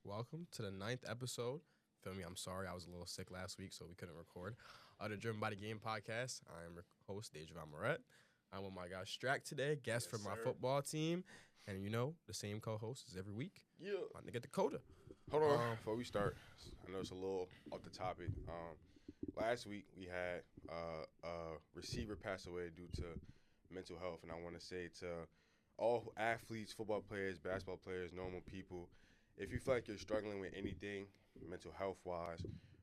Welcome to the ninth episode. Feel me? I'm sorry, I was a little sick last week, so we couldn't record. The Driven by the Game podcast. I am your host, Dejavon Moret. I'm with my guy Strack today, guest Yes, for my sir. football team, and the same co-host as every week. Yeah. My nigga Dakota. Hold on. Before we start, I know it's a little off the topic. Last week we had a receiver pass away due to mental health, and I want to say to all athletes, football players, basketball players, normal people, if you feel like you're struggling with anything mental health wise,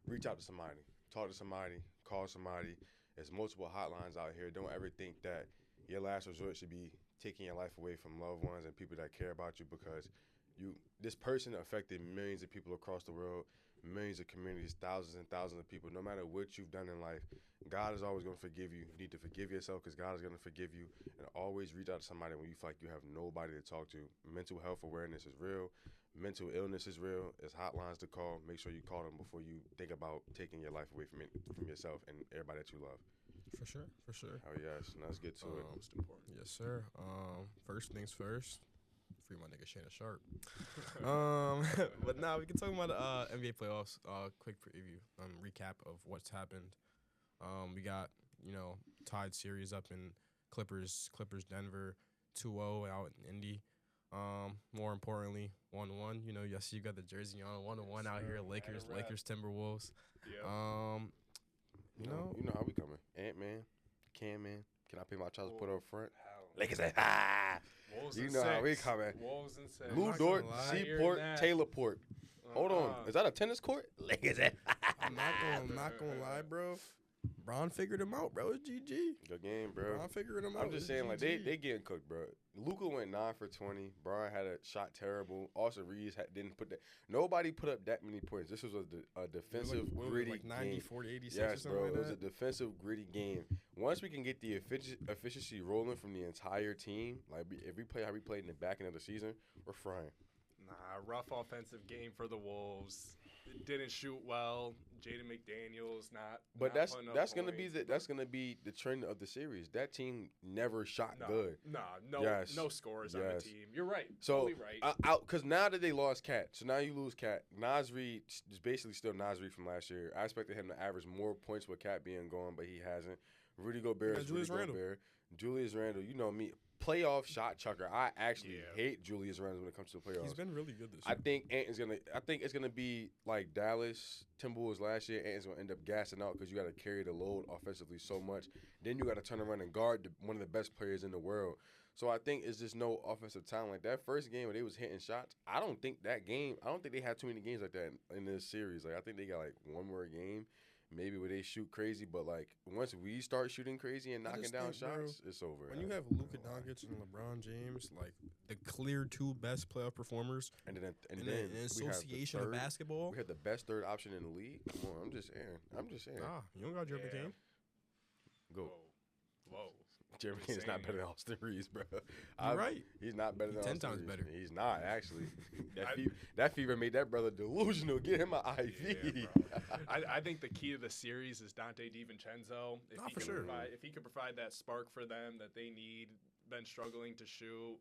reach out to somebody, talk to somebody, call somebody. There's multiple hotlines out here. Don't ever think that your last resort should be taking your life away from loved ones and people that care about you, because this person affected millions of people across the world, millions of communities, thousands and thousands of people. No matter what you've done in life, God is always going to forgive you. You need to forgive yourself because God is going to forgive you. And always reach out to somebody when you feel like you have nobody to talk to. Mental health awareness is real. Mental illness is real. There's hotlines to call. Make sure you call them before you think about taking your life away from yourself and everybody that you love. For sure. Oh, yes. Now let's get to it. Most important. Yes, sir. First things first. Free my nigga Shannon Sharp. But now we can talk about the NBA playoffs. Quick preview, recap of what's happened. We got tied series up in Clippers Denver 2-0 out in Indy. More importantly, 1-1. Yes, you got the jersey on 1-1 out here. Lakers Timberwolves. Yeah. You know how we coming. Ant-Man, Cam-Man. Can I pay my child support up front? Hell. Lakers say, ah! Wolves You and know how we six. coming. Wolves and six. Lou not Dort, gonna lie. Seaport, Hearing that. Taylorport. Hold on. Is that a tennis court? Lakers say, I'm not gonna lie, bro. Bron figured him out, bro. It's GG. Good game, bro. Bron figured him out. I'm just It's saying, like, GG. they getting cooked, bro. Luka went 9 for 20. Brian had a shot terrible. Austin Reeves didn't put that. Nobody put up that many points. This was a defensive, gritty like 90, game. 40, 86 or Yes, something bro. like It was a that. defensive, gritty game. Once we can get the efficiency rolling from the entire team, like if we play how we played in the back end of the season, we're frying. Nah, rough offensive game for the Wolves. Didn't shoot well. Jaden McDaniels not. But not putting up that's points. gonna be the trend of the series. That team never shot Nah, good. no Yes. no scores on Yes. the team. You're right. So Totally right. because now that they lost Cat, so now you lose Cat. Nas Reed is basically still Nas Reed from last year. I expected him to average more points with Cat being gone, but he hasn't. Rudy Gobert Yeah, is Julius Rudy Randle. Gobert. Julius Randle, you know me, playoff shot chucker. I actually Yeah. hate Julius Randle when it comes to the playoffs. He's been really good this I year. think it's gonna be like Dallas Timberwolves last year. Ant's gonna end up gassing out because you got to carry the load offensively so much. Then you got to turn around and guard one of the best players in the world. So I think it's just no offensive talent. Like that first game where they was hitting shots, I don't think they had too many games like that in this series. Like I think they got like one more game, maybe where they shoot crazy. But like once we start shooting crazy and I knocking just down think, bro, shots, it's over. When you have Luka Doncic and LeBron James, like the clear two best playoff performers and then in we the have the association of third- basketball. we had the best third option in the league. Come on, I'm just saying. Nah, you don't got Jeremy Yeah. Kane. Go. Whoa. Jeremy You're Kane is not saying better it. than Austin Reeves, bro. You're right. He's not better He's than 10 Austin times Reeves. better. He's not, actually. I- That fever made that brother delusional. Get him an IV. Yeah, bro. I think the key to the series is Dante DiVincenzo. Nah, for sure. If he could provide that spark for them that they need, been struggling to shoot.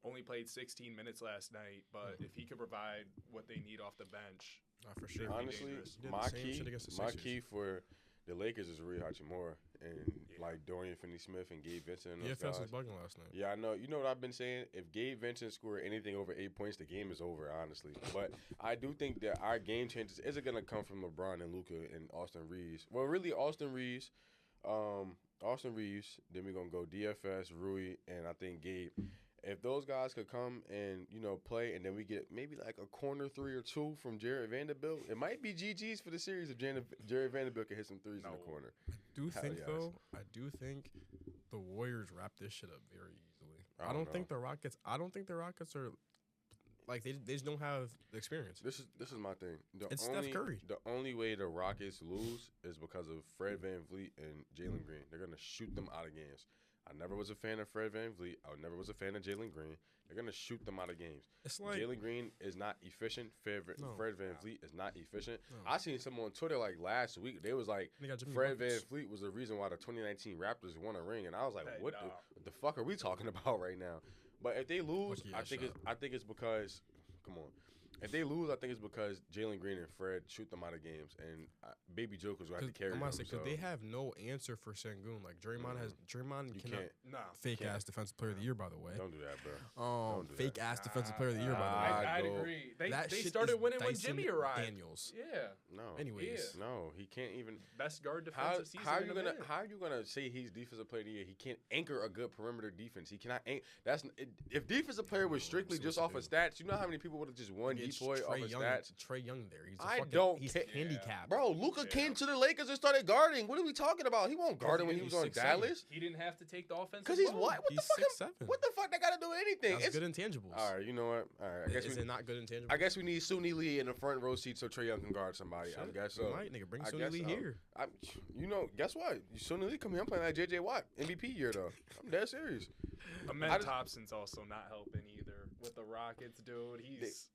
Only played 16 minutes last night, but if he could provide what they need off the bench, Nah, for sure. Honestly, Honestly, dangerous. He did the my same shit against the my Sixers. key for the Lakers is Rui Hachimura and Yeah. like Dorian Finney-Smith and Gabe Vincent and those DFS guys. was bugging last night. Yeah, I know. You know what I've been saying? If Gabe Vincent scored anything over 8 points, the game is over, honestly. But I do think that our game changes isn't going to come from LeBron and Luka and Austin Reeves. Well, really, Austin Reeves, then we're going to go DFS, Rui, and I think Gabe. If those guys could come and, play, and then we get maybe like a corner 3 or 2 from Jared Vanderbilt, it might be GG's for the series if Jared Vanderbilt can hit some threes in the No. corner. I Hell yes. do think the Warriors wrap this shit up very easily. I I don't don't think the Rockets. I don't think the Rockets are like they just don't have the experience. This is my thing. It's Steph Curry. The only way the Rockets lose is because of Fred VanVleet and Jalen Green. They're gonna shoot them out of games. I never was a fan of Fred VanVleet. I never was a fan of Jalen Green. They're gonna shoot them out of games. It's like Jalen Green is not efficient. Fred No. VanVleet is not efficient. No. I seen someone on Twitter like last week. They was like, they got Jimmy Fred Buckets. VanVleet was the reason why the 2019 Raptors won a ring, and I was like, Hey, what nah. the fuck are we talking about right now? But if they lose, Lucky I ass think shot. it's because, come on, If they lose, I think it's because Jalen Green and Fred shoot them out of games, and Baby Joker's going to have to carry them. Because they have no answer for Sengun. Like Draymond You cannot. can't. No. Fake ass defensive player of the year, by the way. Don't do that, bro. Don't do Fake that. ass defensive player of the year, by the way. I'd go. agree. They That shit started is winning when Dyson Jimmy arrived. Daniels. Yeah. No. Anyways, No, he can't even. Best guard How, defensive season. how are in you a gonna minute. how are you gonna say he's defensive player of the year? He can't anchor a good perimeter defense. He cannot. If defensive player was strictly see just what off you of stats, you know how many people would have just won it's depoy off of Young, stats. Trey Young there. He's care. handicapped. Bro, Luka Yeah. came to the Lakers and started guarding. What are we talking about? He won't guard it when he was on 6'7". Dallas. He didn't have to take the offense. Cause he's what? What He's the fuck? 6'7". What the fuck? They gotta do with anything. That's good intangibles. All right, you know what? All right, Is it not good intangibles? I guess we need Suni Lee in the front row seat so Trey Young can guard somebody. I Shit, guess we so. might, nigga, bring I Sonny guess Lee so. here. Guess what? Suni Lee come here. I'm playing like JJ Watt MVP year though. I'm dead serious. Ahmed I just- Thompson's also not helping either with the Rockets, dude. He's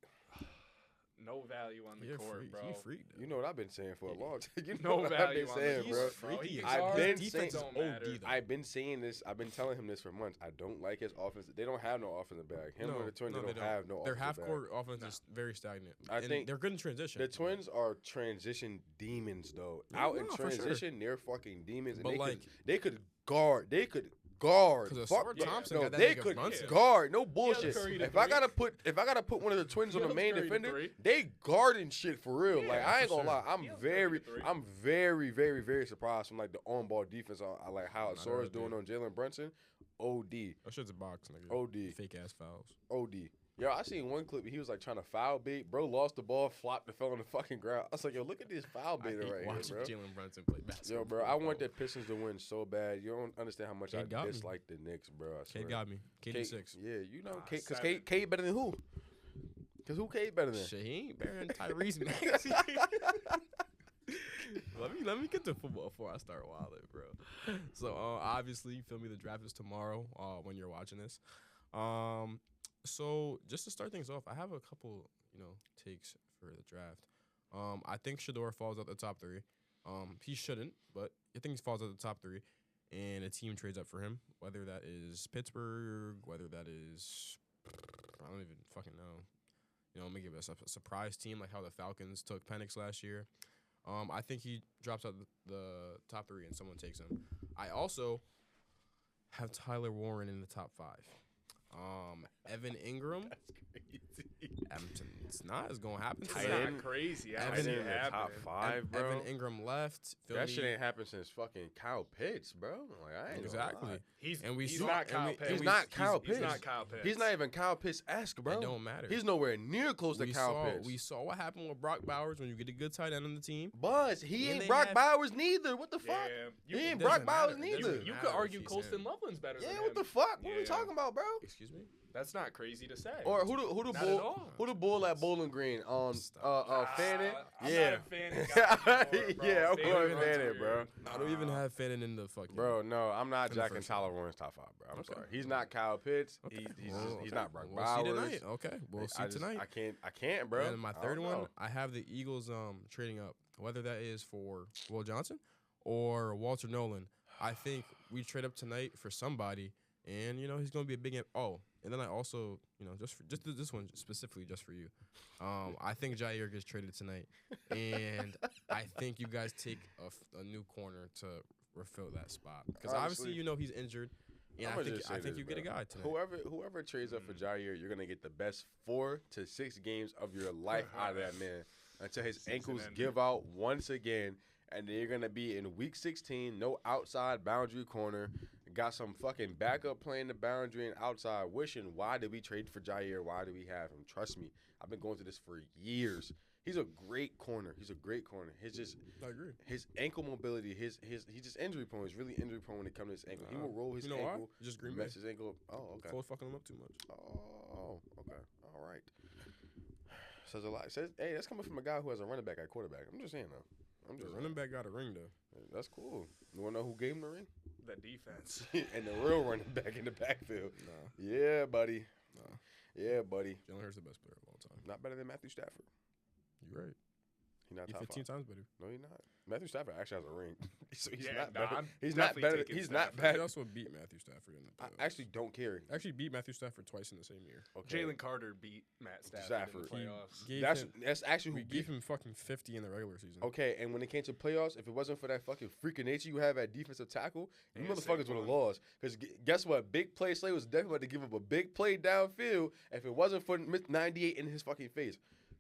no value on the court, bro. He freak. You know what I've been saying for a long time. You No know what I've value been on saying, the bro. court, bro. He can I've guard, been defense saying- don't matter. I've been saying this. I've been telling him this for months. I don't like his offense. They don't have no offensive bag. Him or the Twins, they don't have no Their offensive half bag. court offense is very stagnant. I And think they're good in transition. The Twins are transition demons, though. Yeah, Out in no, for sure. transition, they're fucking demons. And But, they could guard. They could guard. Because Fuck Ausar yeah. Thompson No, got that they nigga could Brunson. guard. No bullshit. Curry to If I three. gotta put one of the Twins on the He main Curry to defender, three. they guarding shit for real. Yeah, like I ain't for gonna lie, He Curry to three. I'm very, very, very surprised from like the on ball defense. I like how Nah, Sora's they're doing on Jalen Brunson. OD, That shit's a box, nigga. OD, Fake ass fouls. OD. Yo, I seen one clip. He was like trying to foul bait. Bro lost the ball, flopped, and fell on the fucking ground. I was like, yo, look at this foul I baiter hate right watching here, bro. Jalen Brunson play basketball. Yo, bro, I want the Pistons to win so bad. You don't understand how much Kate got I me. dislike the Knicks, bro. I swear. Kate got me. Kate in 6. Yeah, you know, Ah, Kate, because 7. Kate better than who? Because who Kate better than? Shit, he ain't better than Tyrese Maxey. let me get to football before I start wilding, bro. So obviously, you feel me? The draft is tomorrow. When you're watching this, so just to start things off, I have a couple, takes for the draft. I think Shador falls out the top 3. He shouldn't, but I think he falls out the top 3, and a team trades up for him. Whether that is Pittsburgh, whether that is, I don't even fucking know. Maybe a surprise team like how the Falcons took Penix last year. I think he drops out the top 3 and someone takes him. I also have Tyler Warren in the top 5. Evan Ingram. It's not. It's gonna happen. It's Tight not end. crazy. I Evan don't see in it the top happening. 5, bro. Evan Ingram left. Feel That me? shit ain't happened since fucking Kyle Pitts, bro. Like I ain't gonna Exactly. lie. He's And we he's saw- not and Kyle we- Pitts. and He's not Kyle He's Pitts. not Kyle Pitts. He's not even Kyle Pitts-esque, bro. It don't matter. He's nowhere near close to Kyle Pitts. We saw what happened with Brock Bowers when you get a good tight end on the team. Buzz, he And ain't they Brock have- Bowers neither. What the fuck? Yeah, He ain't It Brock doesn't Bowers matter. It neither. doesn't You matter could if argue he's Colston in. Loveland's better than Yeah, him. what the fuck? What are we Yeah. talking about, bro? Excuse me. That's not crazy to say. Or who the Not at bull? all. Who the bull at Bowling Green? Stop. Fannin. I'm Yeah. not a fan of guys anymore, bro. Yeah, I'm Fannin going runs Fannin, weird. bro. I don't even have Fannin in the fucking. Bro, no, I'm not In the jacking first Tyler Warren's top 5, bro. I'm Okay. sorry. He's not Kyle Pitts. Okay. He's not Brock We'll see Bowers. tonight. Okay, we'll see tonight. I can't, bro. And my I don't third one, know. I have the Eagles trading up, whether that is for Will Johnson or Walter Nolan. I think we trade up tonight for somebody, and he's going to be a big. And then I also, just this one specifically just for you. I think Jair gets traded tonight, and I think you guys take a new corner to refill that spot because obviously Honestly, he's injured, and I'ma I think just say this, you get a bro. guy tonight. Whoever trades up for Jair, you're gonna get the best 4 to 6 games of your life out of that man until his Season ankles ending. give out once again, and then you're gonna be in week 16, no outside boundary corner. Got some fucking backup playing the boundary and outside, wishing why did we trade for Jair? Why do we have him? Trust me, I've been going through this for years. He's a great corner. I agree. His ankle mobility, he's just injury prone. He's really injury prone when it comes to his ankle. He will roll his You know why? ankle, Just Green Bay. mess his ankle. Oh, okay. Flo's fucking him up too much. Oh, okay. All right. Says a lot. Says, hey, that's coming from a guy who has a running back at quarterback. I'm just saying, though. The running back got a ring though. That's cool. You want to know who gave him the ring? The defense. And the real running back in the backfield. Nah, Yeah, buddy. nah. Yeah, buddy. Jalen Hurts the best player of all time. Not better than Matthew Stafford. You're right. He's not He's top 15 five. times better. No, he's not. Matthew Stafford actually has a ring, so he's Yeah, not nah, better. I'm He's not definitely better. taking He's not Stafford. He bad. also beat Matthew Stafford in the I playoffs. actually don't care. Actually beat Matthew Stafford twice in the same year. Okay. Jalen Carter beat Matt Stafford, Stafford. in He the playoffs. gave That's him, that's actually we who gave beat. him fucking 50 in the regular season. Okay, and when it came to playoffs, if it wasn't for that fucking freak of nature you have at defensive tackle, you And motherfuckers would have Saquon. lost. Because guess what? Big play Slay was definitely about to give up a big play downfield if it wasn't for 98 in his fucking face.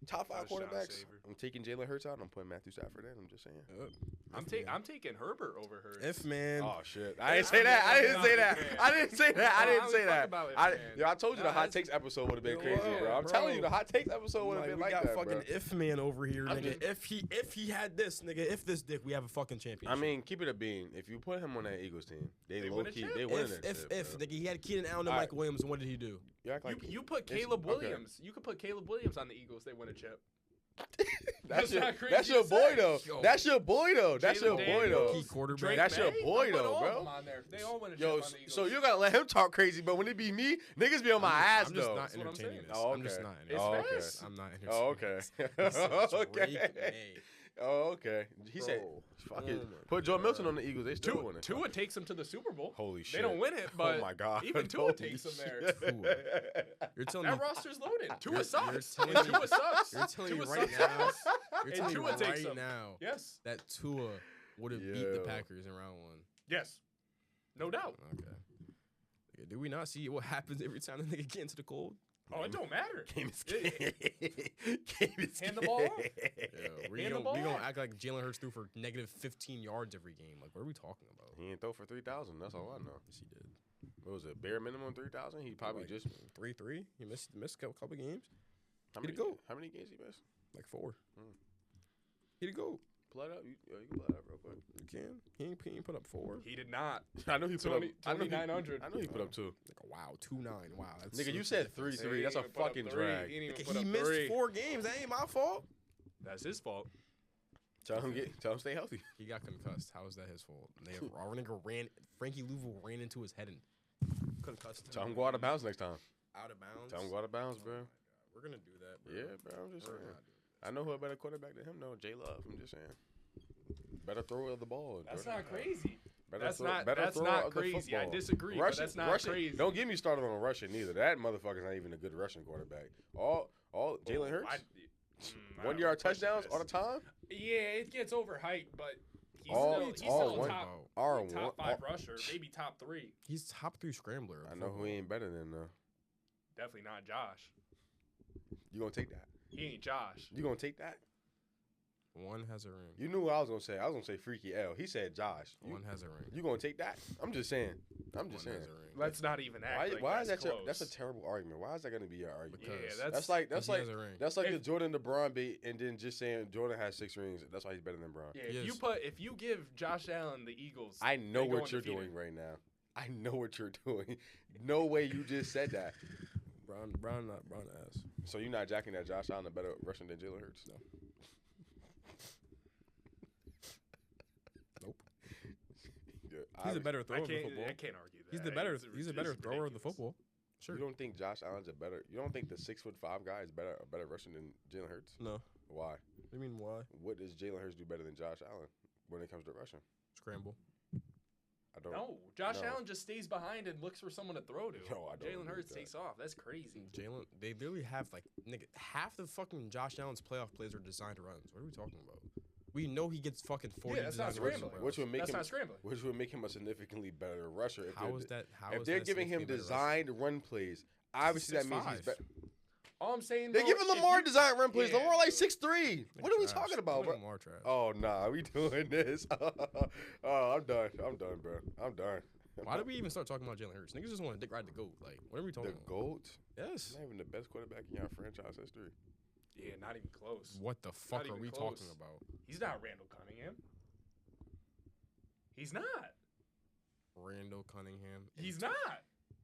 Top That 5 was Sean quarterbacks. Saber. I'm taking Jalen Hurts out. And I'm putting Matthew Stafford in. I'm just saying. I'm taking Herbert over Hurts. If man, Oh shit! I didn't say that. I didn't say that. I didn't say that. I didn't say that. I told you the hot takes episode would have been crazy, bro. I'm telling you, the hot takes episode would have been we like got that, fucking bro. if man over here, I'm nigga. If he had this, nigga, if this dick, we have a fucking championship. I mean, keep it a bean. If you put him on that Eagles team, they They low win a key, chip. they win if that shit, bro. nigga, he had Keenan Allen and Alright. Mike Williams, and what did he do? You act like You put it's- Caleb okay. Williams. You could put Caleb Williams on the Eagles. They win a chip. That's not crazy That's to your boy say. though. Yo. That's your boy though. That's your Jalen boy though. Daniels, Key quarterback. Drake That's your May, boy, I'll put though, all of bro. them on there. They all win a Yo, chip on the Eagles. so you gotta let him talk crazy, but when it be me, niggas be on my ass I'm just though. not That's what I'm entertaining saying. this. Oh, I'm just okay. not. It's Oh, entertaining okay. this. I'm not entertaining. Oh, okay. This. He said Drake okay. May. Oh, okay. He said, Bro. "Fuck Oh it." my Put Joe God. Milton on the Eagles. They still winning. Tua takes them to the Super Bowl. Holy shit. They don't win it, but oh my god. even Tua Holy takes them there. shit. Tua. You're telling me That roster's loaded. Tua You're sucks. telling And me- Tua sucks. You're telling me Tua right sucks now. ass. You're And telling me Tua takes right them. now Yes. that Tua would have beat the Yo. Packers in round 1. Yes. No doubt. Okay. Nigga, do we not see what happens every time the nigga get into the cold? Oh, it don't matter. Game is It- Game is Hand the ball off. Yeah, we Hand the gonna, ball we gonna off. act like Jalen Hurts threw for negative 15 yards every game. Like, what are we talking about? He ain't throw for 3,000. That's all I know. Yes, he did. What was it? Bare minimum 3,000. He probably Like, just 3-3. He missed a couple games. how He many the GOAT. How many games he missed? Like 4. Hmm. He the GOAT. Pull it up. You can pull it up real quick. You can. He ain't put up 4. He did not. I know he put up. 20 I know he, 900. I know he put up 2. Like, wow, 2-9. Wow. That's Nigga, so you said ridiculous. 3-3. That's a fucking drag. He, didn't even Nigga, put he up missed 3. 4 games. That ain't my fault. That's his fault. Tell him stay healthy. He got concussed. How is that his fault? Our nigga Frankie Louisville ran into his head and concussed him. Tell him go out of bounds next time. Out of bounds. Tell him go out of bounds, bro. We're gonna do that, bro. Yeah, bro. I'm just We're saying. not doing I know who a better quarterback than him, though. J Love. I'm just saying. Better thrower of the ball. That's Jordan. not crazy. Better That's throw- not better that's thrower not of the crazy. I football. disagree, but Rushing, that's not rushing. crazy. Don't get me started on rushing either. That motherfucker's not even a good rushing quarterback. All Jalen Hurts. 1 yard touchdowns all the time. Yeah, it gets overhyped, but he's All- still, he's all still one- top, R1. top 5 rusher, maybe top 3. He's top 3 scrambler. I know who he ain't better than though. Definitely not Josh. You gonna take that? He ain't Josh. You gonna take that? One has a ring. You knew what I was gonna say. I was gonna say Freaky L. He said Josh. One has a ring. You gonna take that? I'm just saying. I'm just One saying. has a ring. Let's not even act like Why is that? that's That's a close. terrible argument. Why is that gonna be your argument? Because Yeah, That's like Because he has a ring. that's like If- the Jordan LeBron bait, and then just saying Jordan has 6 rings. That's why he's better than Bron. Yeah, He if is. you give Josh Allen the Eagles, I know they go what you're undefeated. doing right now. I know what you're doing. No way you just said that. Brown ass. So you're not jacking that Josh Allen a better Russian than Jalen Hurts? No. Nope. Yeah, He's a better I thrower of the can't, football. I can't argue that. He's the better. He's a better it's thrower of the ridiculous. football. Sure. You don't think Josh Allen's a better? You don't think the 6'5" guy is a better Russian than Jalen Hurts? No. Why? I mean, why? What does Jalen Hurts do better than Josh Allen when it comes to rushing? Scramble. I don't. No, Josh No. Allen just stays behind and looks for someone to throw to. No, I don't Jalen agree Hurts with that. takes off. That's crazy. Jalen, they literally have like nigga half the fucking Josh Allen's playoff plays are designed runs. What are we talking about? We know he gets fucking 40 that's not designed runs in the scrambling. playoffs. Which would make That's him not scrambling. which would make him a significantly better rusher. If How they're- is that? How if is they're that giving him significantly better rusher? designed run plays, obviously that means he's 6'5". better. All I'm saying, They're though, giving if Lamar you- designed run plays. Yeah, Lamar like dude. 6'3". What are we talking about, bro? Lamar trash. Oh nah, we doing this. Oh, I'm done. I'm done, bro. I'm done. Why did we even start talking about Jalen Hurts? Niggas just want to dick ride the GOAT. Like, what are we talking The about? GOAT? Yes. Not even the best quarterback in your franchise history. Yeah, not even close. What the fuck are even we close. talking about? He's not Randall Cunningham. He's not. Randall Cunningham. He's not.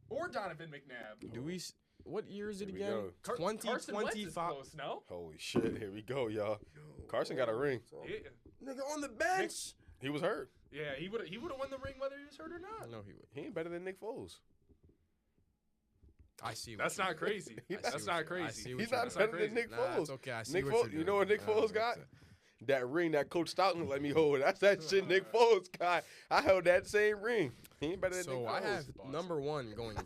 Or Donovan McNabb. Do we? What year is it Here we again? go. Carson Wentz is 2025. close, no? Holy shit! Here we go, y'all. Carson got a ring. Yeah, Nigga on the bench. He was hurt. yeah, he would have won the ring whether he was hurt or not. No, he would. He ain't better than Nick Foles. I see. That's not crazy. I see That's what not I crazy. see what He's you're not doing. better than Nick Nah, Foles. it's okay. I see Nick what Foles- you're doing. you know what Nick Foles got? that ring that Coach Stockton let me hold. That's that shit Nick Foles got. I held that same ring. He ain't better than So Nick I Foles. have number one going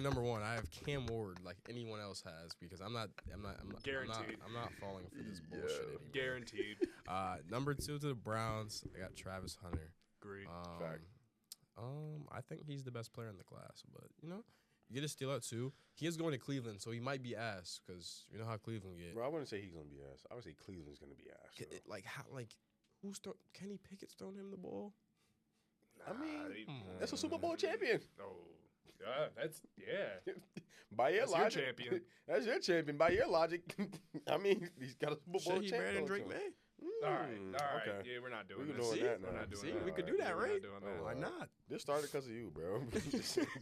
number one. I have Cam Ward like anyone else has because I'm not Guaranteed. I'm not falling for this bullshit anymore. Guaranteed. Number two to the Browns. I got Travis Hunter. Agreed. Fact. I think he's the best player in the class, but you get a steal out too. He is going to Cleveland, so he might be ass because you know how Cleveland get. Bro, I wouldn't say he's gonna be ass. I would say Cleveland's gonna be ass. bro. Who's Kenny Pickett's throwing him the ball? I mean, Nah, that's a Super Bowl champion. Oh, yeah. By your That's your logic, champion. That's your champion. By your logic, I mean, he's got a Super Bowl Shit, he better champion. than Drake May. All right. Okay. Yeah, we're not doing We can this. do that We're now. not doing See, that. we could do that, Yeah, we're right? not doing that. Why not? This started because of you, bro.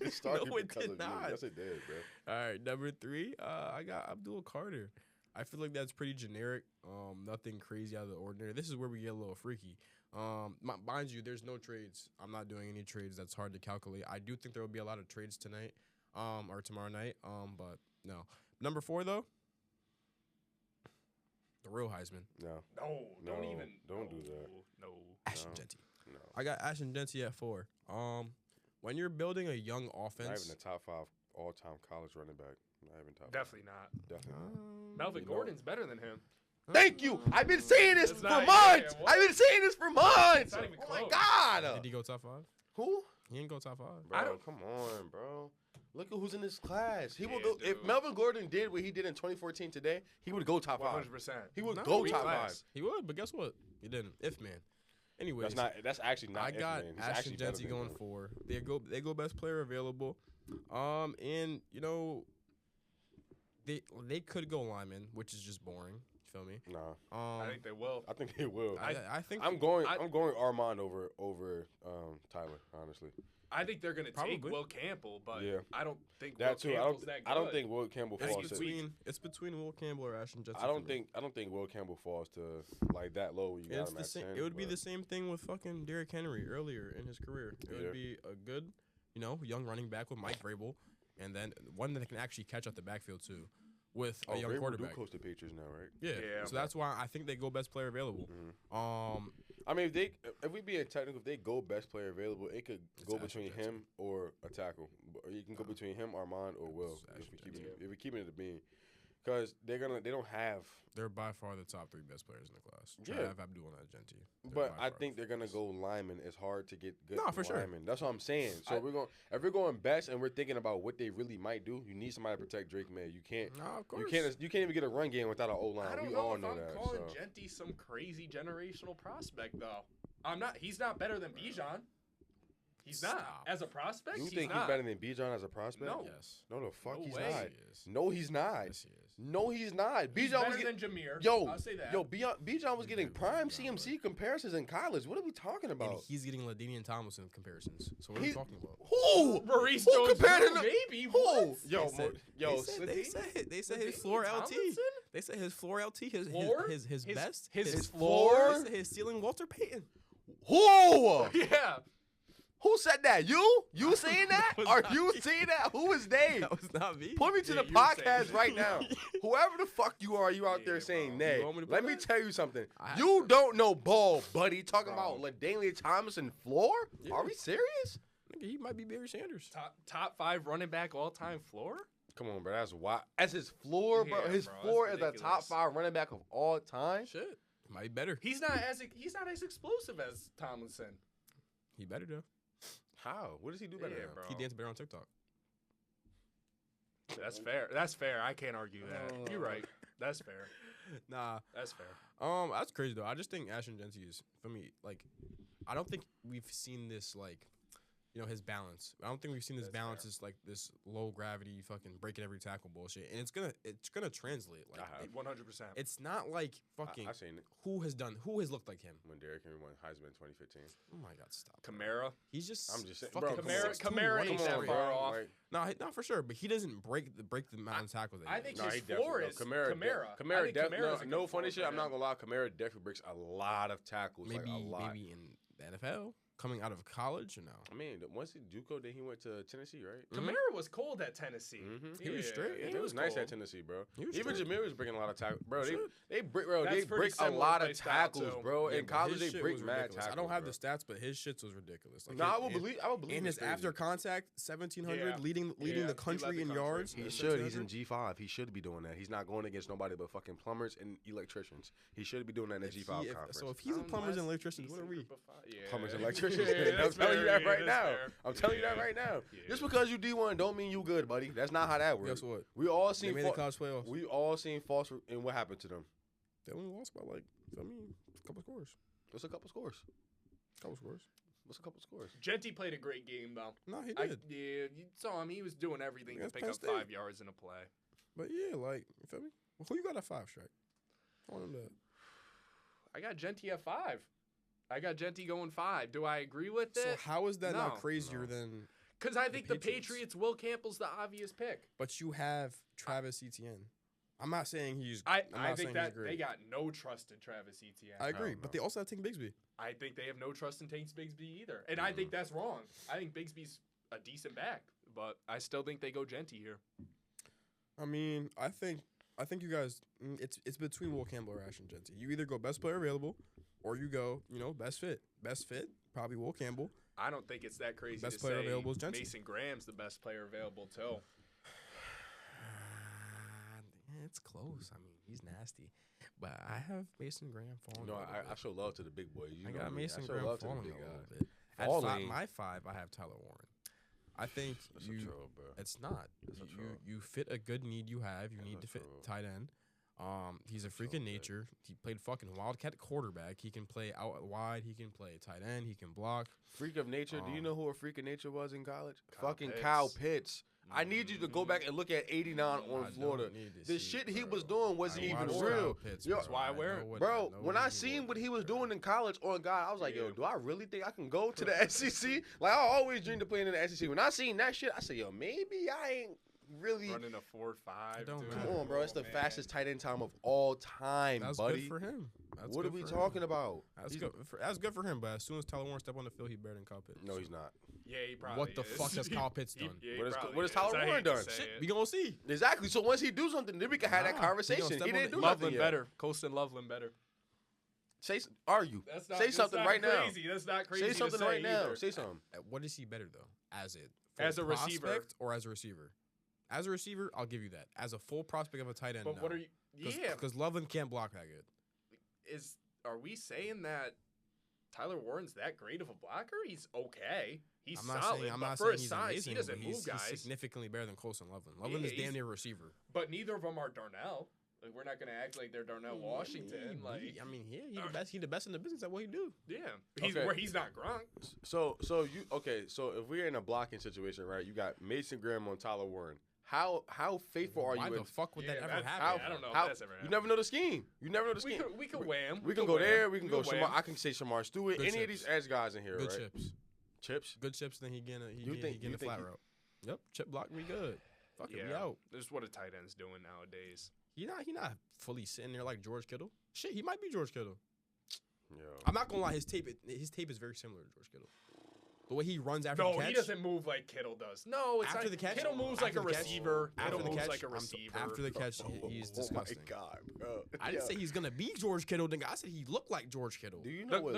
This started No, it because did of not. you. Yes, it did, bro. All right, number three. I got Abdul Carter. I feel like that's pretty generic. Nothing crazy out of the ordinary. This is where we get a little freaky. Mind you, there's no trades. I'm not doing any trades. That's hard to calculate. I do think there will be a lot of trades tonight, or tomorrow night. But no. Number four though, the real Heisman, No, No, don't even. don't do that. No. Ashton No. Genty. No. I got Ashton Genty at 4. When you're building a young Not offense, even a top 5 all-time college running back. Not even top. Definitely not. 5. Definitely not. Melvin You know- Gordon's better than him. Thank you. I've been saying this It's for not- months. yeah, what? I've been saying this for months. not even Oh my close. god. did he go top 5? Who? He didn't go top 5. Bro, I don't- come on, bro. Look at who's in this class. He will Yeah, go. If dude. Melvin Gordon did what he did in 2014 today, he would go top 5. 100%. He would No, go he top class. 5. He would, but guess what? He didn't. If man. Anyways, That's actually not. I got F-Man. He's Ashton actually better Genty than going him. 4. They go best player available. And they could go lineman, which is just boring. You feel me? Nah, I think they will. I think they will. I think I'm going Armand over Tyler. Honestly, I think they're gonna take Probably. Will Campbell, but Yeah. I don't think that Will too. Campbell's that good. I don't think Will Campbell it's falls. To, between Will Campbell or Ashton Genty. I don't for me. think Will Campbell falls to like that low. Where you got It's him the at same. 10, It would be but- the same thing with fucking Derrick Henry earlier in his career. It Yeah. would be a good, young running back with Mike Vrabel, and then one that can actually catch out the backfield too, with a young Vrabel quarterback. do coach the Patriots now, right? Yeah. Yeah, So that's why I think they go best player available. I mean, if we being technical, if they go best player available, it could go Ashton between Genty. him or a tackle. Or you can go between him, Armand, or Will. It's If Ashton we keep it at being, because they don't have. They're by far the top 3 best players in the class. Yeah. Trav, Abdul, and Genty. They're But by I far think the they're gonna best. go lineman. It's hard to get good No, for sure. linemen. That's what I'm saying. So if we're going best and we're thinking about what they really might do, you need somebody to protect Drake May. You can't. Nah, of course. You can't even get a run game without an O line. I don't We know all if know I'm that. calling So. Genty some crazy generational prospect though. I'm not. He's not better than Bijan. He's not Stop. as a prospect. You he's think not. he's better than Bijan as a prospect? No. Yes. No, the fuck No he's way. not. He is. No, he's not. Yes, he is. No, he's not. He's Bijan was better getting. than Jameer. Yo, I'll say that. Bijan was He's getting better than prime Bijan, CMC comparisons in college. What are we talking And about? he's getting LaDainian Tomlinson comparisons. So what are we He- talking about? Who? Maurice Who Jones compared him Drew, to- maybe. Who? What? Yo, They said his LaDainian floor LT. Tomlinson? They said his floor LT, his Floor? his best, his floor? They said his ceiling Walter Payton. Who? Yeah. Who said that? You? You saying that? was Are not you me. saying that? Who is they? That was not me. Put me to Yeah, the you were saying podcast that. right now. Whoever the fuck you are, you out there Yeah, saying bro. nay. You want me to Let put me that? tell you something. I- You don't know ball, buddy. Talking Bro. about LaDainian Thomason floor? Yeah. Are we serious? Nigga, he might be Barry Sanders. Top 5 running back all time floor. Come on, bro. That's why. As his floor, bro. Yeah, His bro, that's floor is a top ridiculous. 5 running back of all time. Shit, he might be better. He's not as explosive as Tomlinson. He better though. How? What does he do better? Yeah, than? bro. He danced better on TikTok. That's fair. That's fair. I can't argue that. You're right. That's fair. Nah. That's fair. That's crazy though. I just think Ashton Genty is, for me, like, I don't think we've seen this, like, his balance. I don't think we've seen this That's balance fair. as like this low gravity fucking breaking every tackle bullshit, and it's gonna translate. Like, I have. 100%. it's not like fucking I seen it who has looked like him. when Derrick Henry won Heisman in 2015. Oh my god, stop. Kamara. He's just I'm just saying, fucking bro, Kamara ain't that far off. Like, No, for sure, but he doesn't break the amount of tackles. That I he think does. no, his he floor definitely. is Kamara. I Kamara think definitely. Kamara's a No good funny floor shit. for I'm not him. gonna lie. Kamara definitely breaks a lot of tackles. maybe like a lot. maybe in the NFL. coming out of college or no? I mean, once he JUCO, then he went to Tennessee, right? Kamara was cold at Tennessee. He was straight, Yeah, yeah. it was nice cold. at Tennessee, bro. He was Even straight. Jameer was breaking a lot of tackles, bro. Shit. They break, bro. That's They pretty break a similar lot play of style, tackles, too. bro. Yeah, In but college, his they shit break was mad ridiculous. tackles. I don't have bro. the stats, but his shits was ridiculous. Like No, I his- would believe. I would believe. And his it's crazy. after contact 1,700, Yeah. leading Yeah, the he led country the in country. yards. He at should. He's in 1,700. G5. He should be doing that. He's not going against nobody but fucking plumbers and electricians. He should be doing that in the If G5 he- if- conference. So if he's a plumbers and electricians, what are we? Plumbers and electricians. Yeah, I'm that's telling you fair, that yeah, right that's now. fair. I'm telling you that Yeah. right now. Yeah. Just because you D1 don't mean you good, buddy. That's not how that works. Guess what? We all They seen made the college playoffs. we all seen false and what happened to them. They only lost by like, I mean, a couple scores. What's a couple scores? Couple scores. What's a couple scores? Genty played a great game though. No, he Yeah, did. you saw him. He was doing everything to Against pick Penn up State. 5 yards in a play. But yeah, like, you feel me? Well, who you got at 5, Strike? I want him to. I got Genty at 5. I got Genty going 5. Do I agree with So it? how is that No. not crazier No. than? Because I think the Patriots. Patriots, Will Campbell's the obvious pick. But you have Travis Etienne. I'm not saying he's. I I'm not think saying that he's they great. got no trust in Travis Etienne. I agree, don't but know. they also have Tank Bigsby. I think they have no trust in Tanks Bigsby either. And I think that's wrong. I think Bigsby's a decent back, but I still think they go Genty here. I mean, I think you guys. It's between Will Campbell or Ashton Genty. You either go best player available, or you go best fit. Best fit probably Will Campbell. I don't think it's that crazy Best to player say available is Genty. Mason Graham's the best player available too. It's close. I mean, he's nasty, but I have Mason Graham falling. No, a little I bit. show love to the big boys. You I know got me. Mason I show Graham love to the falling big a little guys. bit. At Falling. my 5, I have Tyler Warren. I think That's a you. troll, bro. It's not. That's a You, troll. you fit a good need you have. You That's need a to fit troll. tight end. He's a That's a troll, freaking bro. nature. He played fucking wildcat quarterback. He can play out wide. He can play tight end. He can block. Freak of nature. Do you Um, know who a freak of nature was in college? Kyle Fucking Pitts. Kyle Pitts. I need you to go back and look at 89 I on don't Florida. need to The see, shit he bro. was doing wasn't I even watched real. Kyle Pitts, Yo, bro. That's why I wear know it. what- Bro, know when what I he seen was, what he was bro. doing in college on God, I was like, yo, Yeah. do I really think I can go to the SEC? Like, I always dreamed of playing in the SEC. When I seen that shit, I said, yo, maybe I ain't really. Running a 4.5. don't dude. Come matter. on, bro. It's the Man. fastest tight end time of all time, That's buddy. good for him. That's What are good we for talking him. about? That's He's- good for him. But as soon as Tyler Warren step on the field, he better than Kyle Pitts. No, he's not. Yeah, he probably What the is. fuck has Kyle Pitts done? Yeah, he What has- probably what has is. Tyler I hate Warren to done? say Shit, it. we gonna see. Exactly. So once he do something, then we can have that Nah, conversation. he He gonna step didn't do on nothing Loveland yet. better. Colston Loveland better. Argue. That's not, Say that's something not right now. crazy. That's not crazy. Say something to right now. either. Say something. What is he better though? As a As full a receiver. prospect or as a receiver? As a receiver, I'll give you that. As a full prospect of a tight end, But no. what are you? Yeah. Because Loveland can't block that good. Are we saying that Tyler Warren's that great of a blocker? He's okay. He's I'm not solid. saying I'm but not for saying his he's size, amazing, he doesn't but move he's guys. significantly better than Colson Loveland. Loveland is he's- damn near a receiver. But neither of them are Darnell. Like we're not gonna act like they're Darnell Washington. Like He the best. He the best in the business at what he do. yeah, he's Okay. where he's not Gronk. So if we're in a blocking situation, right? You got Mason Graham on Tyler Warren. How faithful are Why you? the in, fuck would that Yeah, ever that's- happen? I don't know how- if that's ever You happened. never know the scheme. You never know the We scheme. could wham. We can go there. We can go. wham. I can say Shamar Stewart. Good Any of chips. these edge guys in here, Good right? chips. Chips. Good chips. Then he get a You he think flat he- route. Yep. Chip block me good. Fuck it. We Yeah, out. this is what a tight end's doing nowadays. He not fully sitting there like George Kittle. Shit, he might be George Kittle. Yo. I'm not gonna lie. His tape is very similar to George Kittle. The way he runs after No, the catch. he doesn't move like Kittle does. No, it's After not. the catch? Kittle moves like After a the catch? receiver. After Kittle the moves catch, like a I'm receiver. after the catch, he's disgusting. Oh my god, bro. I didn't say he's gonna be George Kittle. Nigga. I said he looked like George Kittle. Do you know what?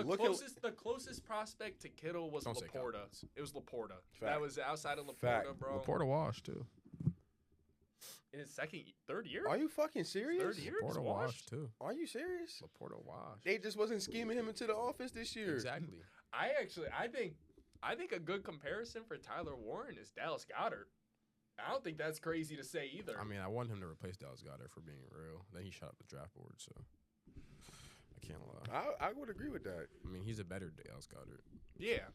The closest prospect to Kittle was Don't say Kyle Laporta. Pitts. It was Laporta. Fact. That was outside of Laporta, Fact. bro. Laporta washed too. In his third year. Are you fucking serious? Third year? He's Laporta washed? washed too. Are you serious? Laporta washed. They just wasn't scheming him into the office this year. Exactly. I think a good comparison for Tyler Warren is Dallas Goddard. I don't think that's crazy to say either. I mean, I want him to replace Dallas Goddard for being real. Then he shot up the draft board, so I can't lie. I would agree with that. I mean, he's a better Dallas Goddard. yeah.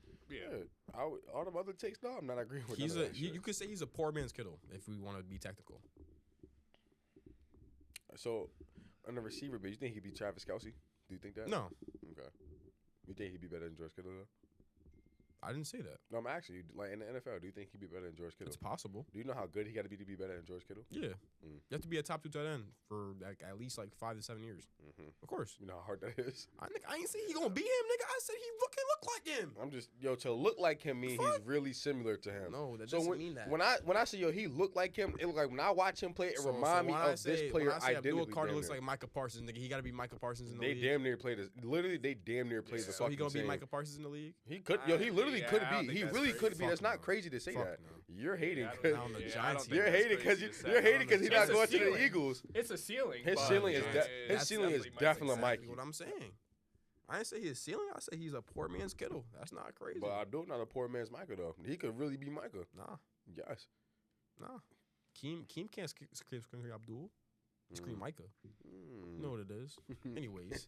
All the other takes, no, I'm not agreeing with He's none a of that shit. you could say he's a poor man's Kittle if we want to be technical. So, on the receiver base, you think he'd be Travis Kelce? Do you think that? No, Okay. You think he'd be better than George Kittle, though? I didn't say that. No, I'm asking you. Like in the NFL, do you think he'd be better than George Kittle? It's possible. Do you know how good he got to be better than George Kittle? Yeah. Mm. You have to be a top 2 tight end for like at least like 5 to 7 years. Mm-hmm. Of course. You know how hard that is. I ain't say he gonna be him, nigga. I said he look like him. I'm just to look like him mean he's really similar to him. No, that So doesn't when, mean that. when I say he look like him, it look like when I watch him play, it So remind me when of I say, this player when I say Abdul identically. Carter damn looks near. like Micah Parsons, nigga. He got to be Micah Parsons in the They league. damn near played this. Literally, they damn near played the So he fucking gonna be same. Micah Parsons in the league? He could, he literally Yeah, could I don't be. think He that's really crazy. could be. Fuck That's not no. crazy to say Fuck that. no. You're hating Yeah, I don't because Now on the think- Giants, I don't think you're that's hating because crazy to say. you're hating because he's not It's a going to the ceiling. Eagles. It's a ceiling. His but- ceiling is Yeah, de- yeah, his that's ceiling is Mike's definitely exact- Mikey. What I'm saying. I didn't say he's ceiling. I said he's a poor man's Kittle. That's not crazy. But Abdul not a poor man's Micah though. He could really be Micah. Nah, Yes. nah. Keem can't scream Abdul. Scream Micah. You know what it is. Anyways.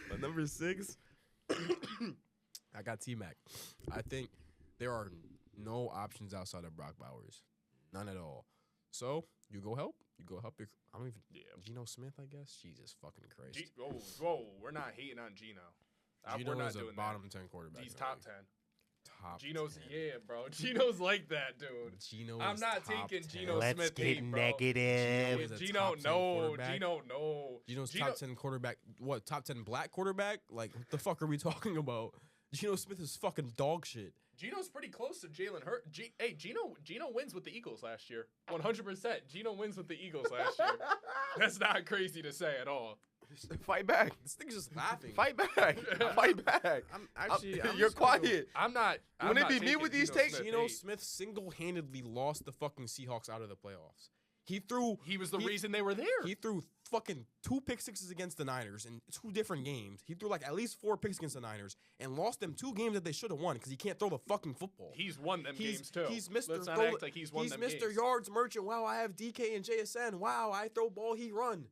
But number 6, I got T-Mac. I think there are no options outside of Brock Bowers. None at all. So, you go help. You go help your... I don't even... Yeah. Geno Smith, I guess? Jesus fucking Christ. Whoa, we're not hating on Geno. Geno We're not is a doing bottom 10 quarterback. that. He's in the top league. 10. Top Geno's 10. yeah, bro. Geno's like that, dude. Geno I'm is not top taking 10. Geno Let's Smith get hate, bro. negative. Geno is a Geno, top 10 no. quarterback. Geno, no. Geno's Geno- top 10 quarterback. What, top 10 black quarterback? Like, what the fuck are we talking about? Geno Smith is fucking dog shit. Geno's pretty close to Jalen Hurts. Hey, Geno wins with the Eagles last year. 100%. Geno wins with the Eagles last year. That's not crazy to say at all. Fight back. This nigga's just laughing. Fight back. Fight back. I'm actually. I'm You're just gonna go- quiet. I'm not. I'm When it not be me taking with these Geno takes, Smith Geno hate. Smith single-handedly lost the fucking Seahawks out of the playoffs. He threw. He was the he- reason they were there. He threw fucking 2 pick sixes against the Niners in 2 different games. He threw like at least 4 picks against the Niners and lost them 2 games that they should have won because he can't throw the fucking football. He's won them games too. He's Mr. Let's not throw- act like he's won He's them Mr. games. Yards Merchant. Wow, I have DK and JSN. Wow, I throw ball, he run.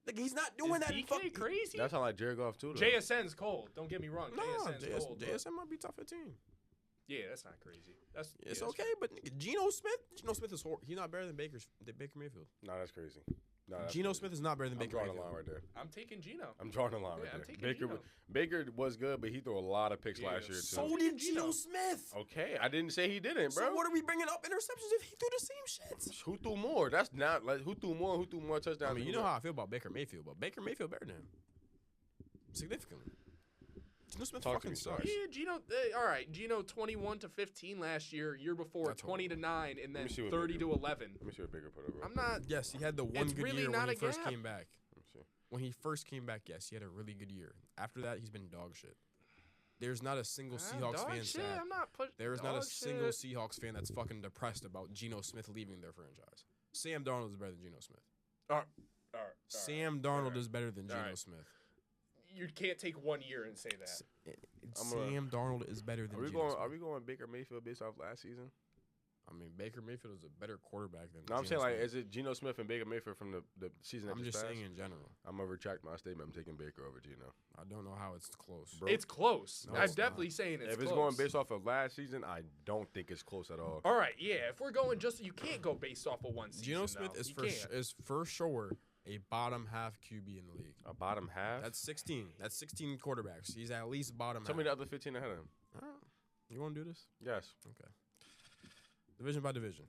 Like he's not doing Is that. in DK fucking crazy? That sound like Jared Goff too. Though. JSN's cold. Don't get me wrong. No, JSN's cold. but- JSN might be top 15. Yeah, that's not crazy. That's It's yeah, that's okay, but nigga, Geno Smith is he's not better than Baker Mayfield. No, that's crazy. No, that's Geno crazy. Smith is not better than I'm Baker drawing a Mayfield. line right there. I'm taking Geno. I'm drawing a line Yeah, right I'm there. taking Geno. Baker was good, but he threw a lot of picks Yeah, last year too. So did Geno Geno. Smith. Okay, I didn't say he didn't, bro. So what are we bringing up interceptions if he threw the same shit? Who threw more? That's not like who threw more. Who threw more touchdowns? I mean, you than know who? how I feel about Baker Mayfield, but Baker Mayfield better than him. Significantly. Geno Smith Talk to fucking me, sucks. Yeah, Geno. All right, Geno 21 to 15 last year. Year before That's 20 to 9, and then me see what 30 Baker- to 11. Let me see what Baker put over. I'm not. Yes, he had the one It's good really year not when he a first gap. came back. Let me see. When he first came back, yes, he had a really good year. After that, he's been dog shit. There's not a single Seahawks dog fan shit. sad. I'm not pushing. There is not a single Seahawks fan that's fucking depressed about Geno Smith leaving their franchise. Sam Darnold is better than Geno Smith. All right. Sam Darnold Alright. is better than Geno Alright. Smith. You can't take 1 year and say that. Sam Darnold is better than Are we Geno going? Smith. Are we going Baker Mayfield based off last season? I mean, Baker Mayfield is a better quarterback than No, I'm Geno saying like, Smith. is it Geno Smith and Baker Mayfield from the season that I'm just passed? saying in general. I'm gonna retract my statement. I'm taking Baker over Geno. I don't know how it's close. Bro, It's close. No, I'm it's not. definitely saying it's if it's close. going based off of last season, I don't think it's close at all. All right, yeah. If we're going just, you can't go based off of one season. Geno Smith though. is You for can't. is for sure a bottom half QB in the league. A bottom half. That's 16. That's 16 quarterbacks. He's at least bottom Tell half. me the other 15 ahead of him. You want to do this? Yes. Okay. Division by division.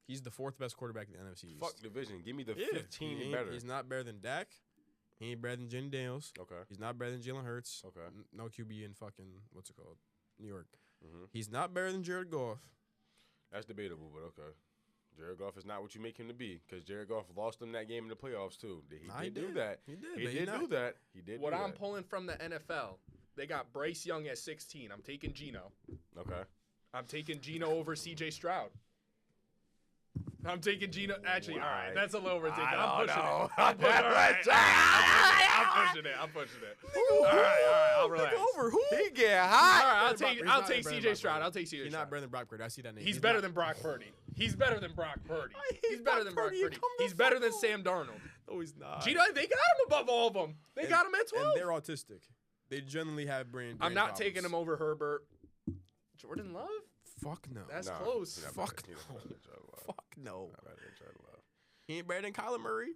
He's the 4th best quarterback in the NFC East. Fuck division. Give me the Yeah, 15 he ain't- better. He's not better than Dak. He ain't better than Jenny Daniels. Okay. He's not better than Jalen Hurts. Okay. No QB in fucking, what's it called? New York. Mhm. He's not better than Jared Goff. That's debatable, but okay. Jared Goff is not what you make him to be because Jared Goff lost them that game in the playoffs too. He Nah, did do that. He did. He but did not- do that. He did. What do I'm that. pulling from the NFL, they got Bryce Young at 16. I'm taking Geno. Okay. I'm taking Geno over CJ Stroud. I'm taking Geno. Actually, all right, Why? that's a little ridiculous. I I'm don't pushing know. it. I'm pushing it. All right, I'm pushing it. All right, I'll relax. Nigga, over who? He get All hot. right, I'll He's take not better than CJ Brock Stroud. Purdy. I'll take CJ He's Stroud. not better than Brock Purdy. I see that name. He's better not- than Brock Purdy. He's better than Brock Purdy. I hate He's better Brock than Brock Purdy. Purdy. Come the He's better than fuck Sam Darnold. No, he's not. Geno, they got him above all of them. They got him at 12. And they're autistic. They generally have brain I'm not problems. taking him over Herbert. Jordan Love? Fuck no. That's Nah, close. he's not Fuck better. He's not no. better than Jordan Love. Fuck no. Not better than Jordan Love. He ain't better than Kyler Murray.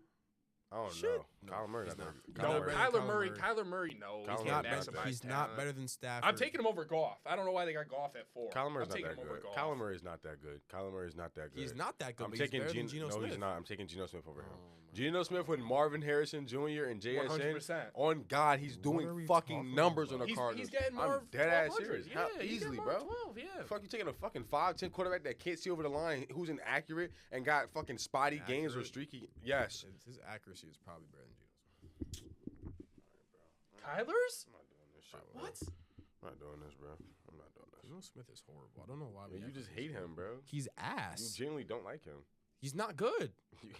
I don't Shit. know. No, Kyler Murray he's not not. that No, good. Kyler Murray. Kyler Murray, no. Kyler He's Murray's not, not better, that he's good. not better than Stafford. I'm taking him over Goff. I don't know why they got Goff at 4. Kyler Murray's I'm not taking that him over good. Goff. Kyler Murray's not that good. Kyler Murray's not that good. He's not that good, I'm but taking he's better than Geno No, Smith. he's not. I'm taking Geno Smith over him. Oh, my Geno Smith with Marvin Harrison Jr. and JSN. 100%. On God, he's What are doing we fucking talking numbers about? on the Cardinals. He's getting I'm more dead ass 1,200. serious. Yeah, How he's easily, getting bro? more 12, yeah. Fuck, you taking a fucking 5'10" quarterback that can't see over the line, who's inaccurate and got fucking spotty games or Accurate. streaky. Yes. His accuracy is probably better than Geno's. Kyler's? I'm not doing this shit. What? I'm not doing this, bro. I'm not doing this. Geno Smith is horrible. I don't know why. Man, you just hate him, bro. He's You ass. genuinely don't like him. He's not good.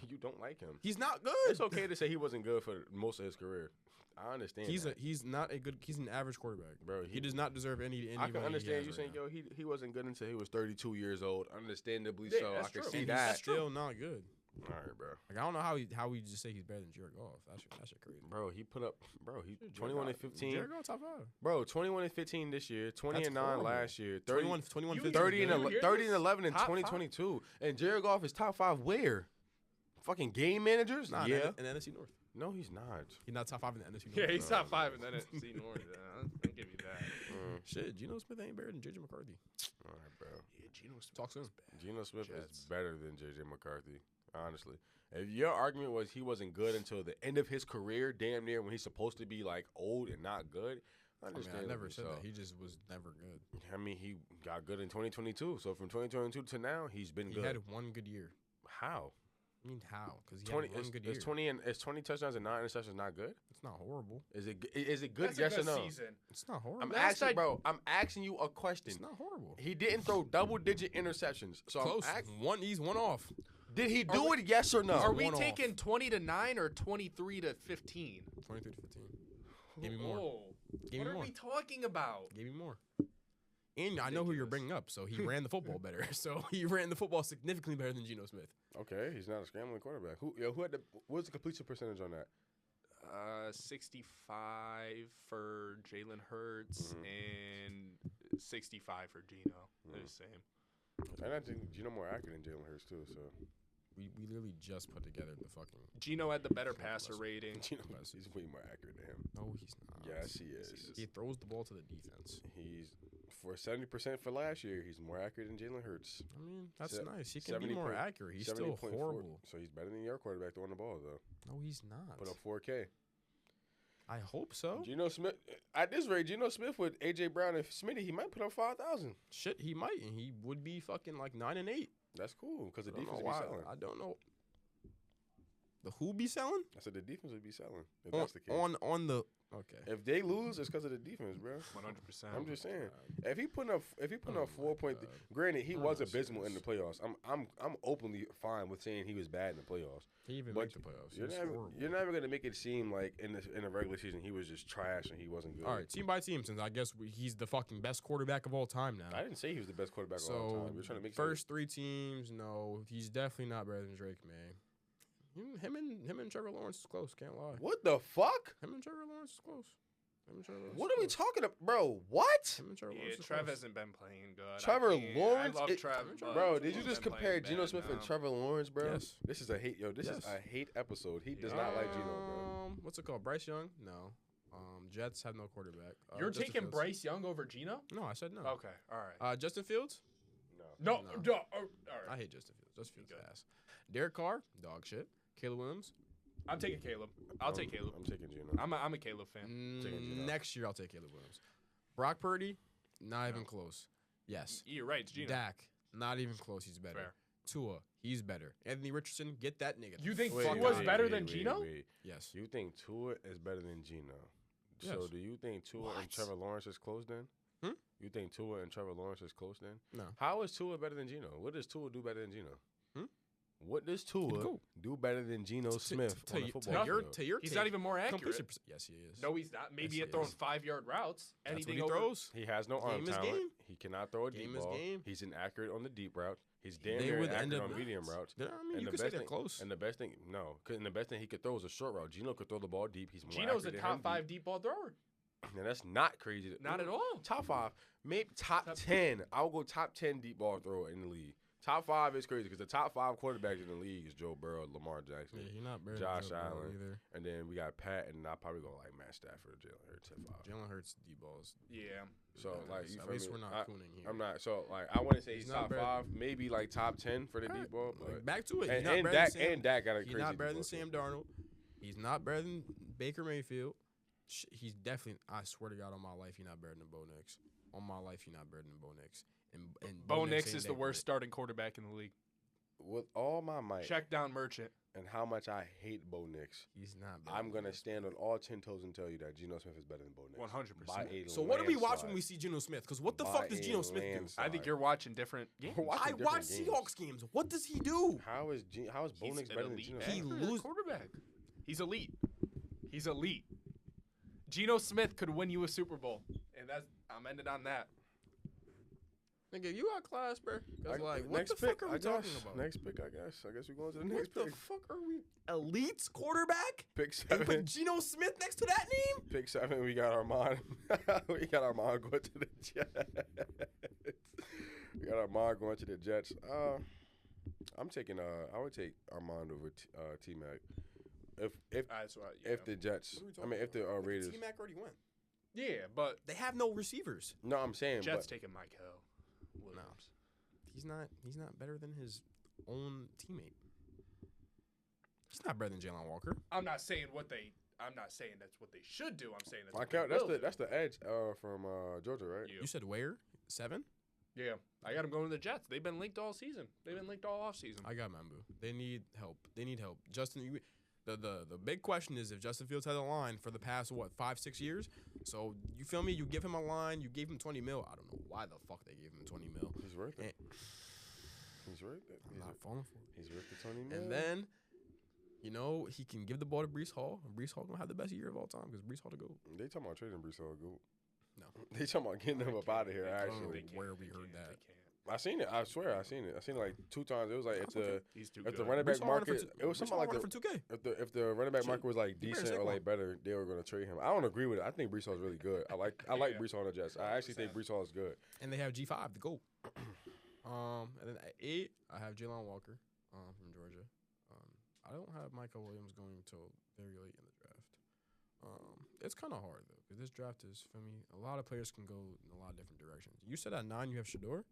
You don't like him. He's not good. It's okay to say he wasn't good for most of his career. I understand. He's that. he's not a good. He's an average quarterback, Bro, he does not deserve any. I can money he understand has you right saying, now. yo, he wasn't good until he was 32 years old. Understandably Yeah, so. that's I can true. see And that. he's still not good. All right, bro. Like I don't know how we just say he's better than Jared Goff. That shit crazy. Bro, he put up. Bro, he Jared 21 and Goff- 15. Jared Goff top 5. Bro, 21 and 15 this year. 20 That's and 9 horrible. last year. 30, 21, You- 50. 30 and You 11, hear 30 and this? 11 in Top 2022. And Jared Goff is top 5 where? Fucking game managers? Nah, Yeah. in the NFC North. No, he's not. He's not top 5 in the NFC North. Yeah, he's No, top 5 in the NFC North. I'll give you that. Shit. Geno Smith ain't better than JJ McCarthy. All right, bro. Yeah, Geno Smith. Talk soon. Geno Smith Jets. is better than JJ McCarthy, honestly. If your argument was he wasn't good until the end of his career, damn near when he's supposed to be like old and not good, I understand. never said that. He just was never good. I mean, he got good in 2022. So from 2022 to now, he's been He good. had one good year. How? I mean, how? Because he 20 had one is, good is year. 20 and is 20 touchdowns and 9 interceptions not good? It's not horrible. Is it good? That's yes a good or no? season. It's not horrible. I'm Last asking, I- bro. I'm asking you a question. It's not horrible. He didn't throw double-digit interceptions. So Close. I'm He's one off. did he Are do we- it? Yes or no? Are we one off. taking 20 to 9 or 23 to 15? 23 to 15. Give me more. Oh, Give what me are more. we talking about? Give me more. And I know who you're Ridiculous. bringing up. So he ran the football better. So he ran the football significantly better than Geno Smith. Okay, he's not a scrambling quarterback. Who had the what's the completion percentage on that? 65 for Jalen Hurts Mhm. and 65 for Geno. They're the same. And I think Geno more accurate than Jalen Hurts too. So We literally just put together the fucking. Geno had the better Come on, passer let's- rating. Geno, he's way more accurate than him. No, he's not. Yes, he is. He throws the ball to the defense. He's for 70% for last year. He's more accurate than Jalen Hurts. I mean, that's Se- nice. He can 70 be more point- accurate. He's still 70.4 horrible. So he's better than your quarterback throwing the ball though. No, he's not. Put up 4K. I hope so. Geno Smith at this rate, Geno Smith with AJ Brown and Smitty, he might put up 5,000. Shit, he might, and he would be fucking like 9 and 8. That's cool because the I don't defense know be why. selling. I don't know. The who be selling? I said the defense would be selling if On, that's the case. on the okay. If they lose, it's because of the defense, bro. 100%. I'm just saying. God. If he putting up Oh 4 my point, God. granted he I'm was not abysmal in the serious. playoffs. I'm openly fine with saying he was bad in the playoffs. He even But make the playoffs. He You're was never, horrible. you're never gonna make it seem like in the regular season he was just trash and he wasn't good. All right, team by team, since I guess he's the fucking best quarterback of all time now. I didn't say he was the best quarterback of all So time. We're trying to make first 3 teams, no, he's definitely not better than Drake May. Him and Trevor Lawrence is close. Can't lie. What the fuck? Him and Trevor Lawrence is close. Him and Trevor Lawrence What is are we close. talking about, bro? What? Him and Trevor Yeah, Lawrence is Trev close. hasn't been playing good. Trevor I can't- Lawrence? I love It- Trev, but Bro, did you he's just been compare playing Geno bad Smith and now. Trevor Lawrence, bro? Yes. This is a hate. Yo, this is Yes. a hate episode. He does not like Geno, bro. What's it called? Bryce Young? No. Jets have no quarterback. You're Justin taking Fields. Bryce Young over Geno? No, I said no. Okay, all right. Justin Fields? No, No. no. Oh, all I right. hate Justin Fields. Justin Fields Good. ass. Derek Carr? Dog shit. Caleb Williams? I'm taking Caleb. I'll take Caleb. I'm taking Geno. I'm a Caleb fan. Taking Geno. Next year, I'll take Caleb Williams. Brock Purdy? Not even close. Yes. You're right. It's Geno. Dak? Not even close. He's better. Fair. Tua? He's better. Anthony Richardson? Get that nigga. You think Wait, Tua's wait, better wait, than wait, Geno? wait. Yes. You think Tua is better than Geno? So Yes. do you think Tua and What? Trevor Lawrence is close then? Hmm? You think Tua and Trevor Lawrence is close then? No. How is Tua better than Geno? What does Tua do better than Geno? Hmm? What does Tua Go. do better than Geno Smith on the football your, field? to your He's take, not even more accurate. completion perc- Yes, he is. No, he's not. Maybe Yes, at he throwing is. 5-yard routes. That's Anything what he over. throws. He has no arm Game is talent. game. He cannot throw a Game deep is ball. game. He's inaccurate on the deep route. He's damn They near were the end inaccurate of on medium routes. routes. Yeah, I mean, And you the could say best they're thing- close. And the best thing, no, 'cause- and the best thing he could throw is a short route. Geno could throw the ball deep. He's more Geno's a accurate than top him 5 deep ball thrower. deep. And that's not crazy. Not at all. Top 5, maybe top Top- 10. I'll go top 10 deep ball thrower in the league. Top 5 is crazy because the top 5 quarterbacks in the league is Joe Burrow, Lamar Jackson, Yeah, he's not better Josh than Joe Burrow Allen. either. and then we got Pat, and I'll probably go like Matt Stafford, Jalen Hurts at 5. Jalen Hurts, D-balls. Yeah. So like, you at feel least me? we're not cooning here. I'm not. So like, I wouldn't say He's he's not top better- 5, maybe like top 10 for the Alright, deep ball. like, But back to it. and, He's not and better Dak than Sam. and Dak got a He's crazy. not better deep than ball, Sam Darnold. He's not better than Baker Mayfield. He's definitely. I swear to God, on my life, he's not better than Bo Nix. On my life, he's not better than Bo Nix. And Bo Nix ain't is that the worst great. starting quarterback in the league. With all my might Check down Merchant. and how much I hate Bo Nix, He's not. Better I'm than gonna Nix. stand on all 10 toes and tell you that Geno Smith is better than Bo Nix. 100%. By a So what do we watch landslide. when we see Geno Smith? Because what the By fuck does a Geno Smith do? landslide. I think you're watching different games. We're watching I different watch games. Seahawks games. What does he do? How is Bo Nix He's better an than elite Geno backer, He Smith? lose- quarterback. He's elite. He's elite. Geno Smith could win you a Super Bowl, and I'm ending on that. Nigga, you got class, bro. Cause like, what next the fuck pick, are we I talking guess. about? Next pick, I guess. I guess we're going to the What next the pick. fuck are we? Elite's quarterback? Pick And put 7. Geno Smith next to that name? Pick 7. We got Armand. We got Armand going to the Jets. We got Armand going to the Jets. I'm taking. I would take Armand over T Mac. If That's what. the Jets. What are we if the talking about? Raiders. T-Mac already went. Yeah, but They have no receivers. No, I'm saying. Jets but taking Michael Williams. He's not better than his own teammate. He's not better than Jalen Walker. I'm not saying that's what they should do. I'm saying that's what Markel, they will do. that's the edge from Georgia, right? Yeah. You said where? 7? Yeah, I got him going to the Jets. They've been linked all season. They've been linked all off season. I got Mambu. They need help. Justin, the big question is if Justin Fields had a line for the past 5-6 years. So you feel me? You give him a line. You gave him 20 mil. I don't know why the fuck they gave him 20 mil. He's worth it. And He's worth it. I'm not falling for it. He's worth the 20 million. And then, he can give the ball to Breece Hall. And Breece Hall gonna have the best year of all time because Breece Hall to go. They talking about trading Brees Hall. Go. No. They talking about getting him up out of here. I don't know Actually, where we heard that. They can't. I seen it. I swear, I seen it. I seen it like 2 times. It was like He's too if good. the running back Breece Hall running market. It was Breece something Hall like running the for 2K. if the running back Shit. market was like He better decent take or like one. better, they were gonna trade him. I don't agree with it. I think Brees Hall is really good. I like Yeah. Brees Hall on the Jets. I actually think 100%. Brees Hall is good. And they have G5 to go. And then at 8, I have Jalen Walker from Georgia. I don't have Michael Williams going until very late in the draft. It's kind of hard, though, because this draft is, for me, a lot of players can go in a lot of different directions. You said at 9 you have Shador?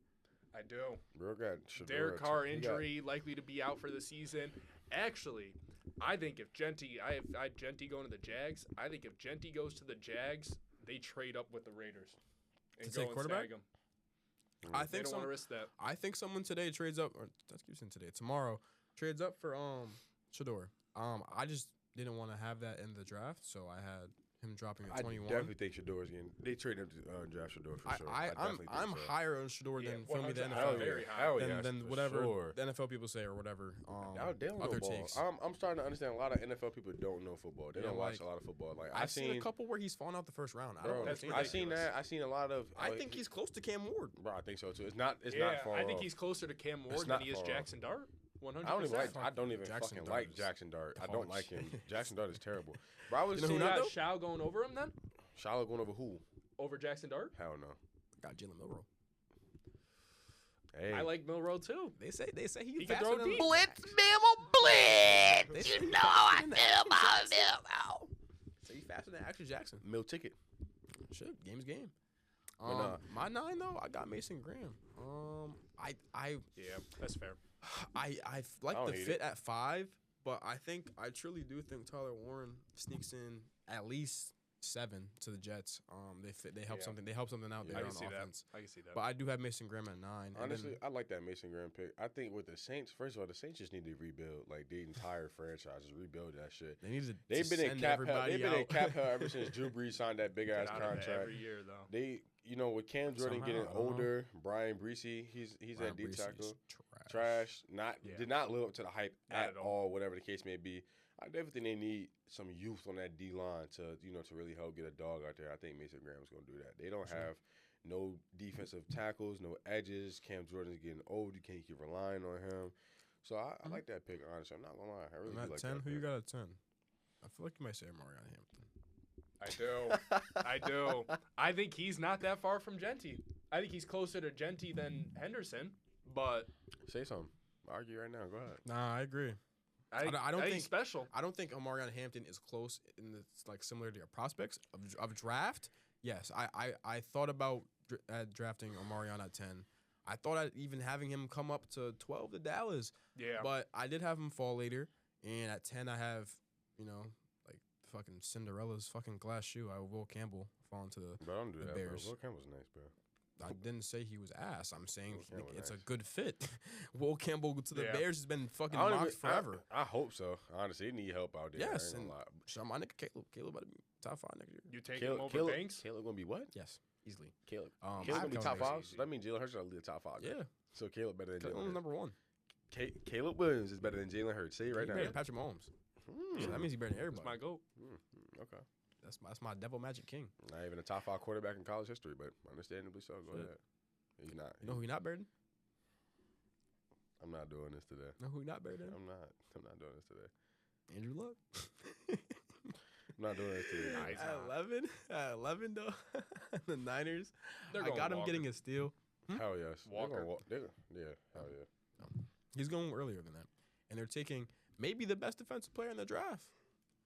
I do. Bro got Shador Derek too. Carr He got- injury likely to be out for the season. Actually, I think if Genty, I have Genty going to the Jags. I think if Genty goes to the Jags, they trade up with the Raiders and To go take and quarterback? snag him. I They think don't so. want to risk that. I think someone today trades up, or that's keeping today, tomorrow trades up for Shador. I just didn't want to have that in the draft, so I had him dropping I at 21. definitely think Shador's getting. They traded him to draft Shador for sure. I'm definitely think so. higher on Shador Yeah, than, feel me, the 100%. NFL. Hell yeah. Very high. Hell than, yes, than for whatever sure. the NFL people say or whatever. They don't know other ball. takes. I'm starting to understand a lot of NFL people don't know football. They Yeah, don't watch like, a lot of football. Like I've seen a couple where he's fallen out the first round. I don't Bro, That's understand. I seen ridiculous. that. I seen a lot of. I think he's close to Cam Ward. Bro, I think so too. It's not. It's yeah, not far I think off. he's closer to Cam Ward not than he is far off. Jackson Dart. 100%. I don't even like. I Fuck, don't even Jackson fucking Dart like is Jackson Dart. I don't like him. dog Jackson Dart is terrible. Bro, I was You know who seeing not, got though? Shao going over him then? Charlotte going over who? Over Jackson Dart? Hell no. Got Jalen Milroe. Hey, I like Milrow too. They say He he's can faster throw than deep. Blitz. Blitz! They say You he's know how I faster than feel about Action him. Jackson. Say he's faster than Action Jackson. Mill ticket. Shit, game's game. nah. My 9 though, I got Mason Graham. I Yeah, that's fair. like don't the hate fit at 5, but I truly do think Tyler Warren sneaks in at least 7 to the Jets. They help Yeah. something. They help something out Yeah. there I on can see offense. that. I can see that. But I do have Mason Graham at 9. and Honestly, then- I like that Mason Graham pick. I think with the Saints, first of all, the Saints just need to rebuild like the entire franchise. Just rebuild that shit. they need to. They've been in send cap hell. everybody They've been in out. cap hell ever since Drew Brees signed that big ass Get out of it contract. every year though. They, with Cam Jordan Somehow, getting I don't know. older, Brian Breesy, he's Brian at D Brees is tackle. trash. Trash. Yeah. Did not live up to the hype Not at at all. all. Whatever the case may be. I definitely think they need some youth on that D line to to really help get a dog out there. I think Mason Graham's gonna do that. They don't Sure. have no defensive tackles, no edges. Cam Jordan's getting old. You can't keep relying on him. So I like that pick. Honestly, I'm not gonna lie. I really And do at like 10, that who you pick. got at 10? I feel like you might say Mario Hampton. I do. I do. I think he's not that far from Genty. I think he's closer to Genty than Henderson. but Say something. Argue right now. Go ahead. Nah, I agree. I don't think think- he's special. I don't think Omarion Hampton is close in the similar to your prospects of draft. Yes, I thought about drafting Omarion at 10. I thought I'd even having him come up to 12 to Dallas, Yeah. but I did have him fall later. And at 10, I have, like fucking Cinderella's fucking glass shoe. I have Will Campbell falling to the. But I don't do The that, Bears. bro. Will Campbell's nice, bro. I didn't say he was ass. I'm saying Will Campbell it's nice. a good fit. Will Campbell to the Yeah. Bears has been fucking I don't mocked even- forever. I hope so. Honestly, he need help out there. Yes, I ain't and gonna lie. shout out my nigga Caleb. Caleb about to be top 5 next year. You take him over Banks? Caleb gonna be what? Yes, easily. Caleb. I Caleb have gonna be Caleb top Banks. 5. So that means Jalen Hurts gonna lead the top 5. Yeah, So Caleb better than Caleb Jalen was Hurts. number 1. Caleb Williams is better than Jalen Hurts. Say it right He's now. better than Patrick Mahomes. So that means he's better than That's everybody. my goat. Okay. That's my devil magic king. Not even a top 5 quarterback in college history, but understandably so. Go Shit. ahead. He's not. You know who he not better than? I'm not doing this today. You know who he not better than? I'm not doing this today. Andrew Luck. I'm not doing this today. Nah, he's not. At 11 though, the Niners. They're I going got him Walker. getting a steal. Hell yes. Walker. Yeah. Hell yeah. He's going earlier than that, and they're taking maybe the best defensive player in the draft,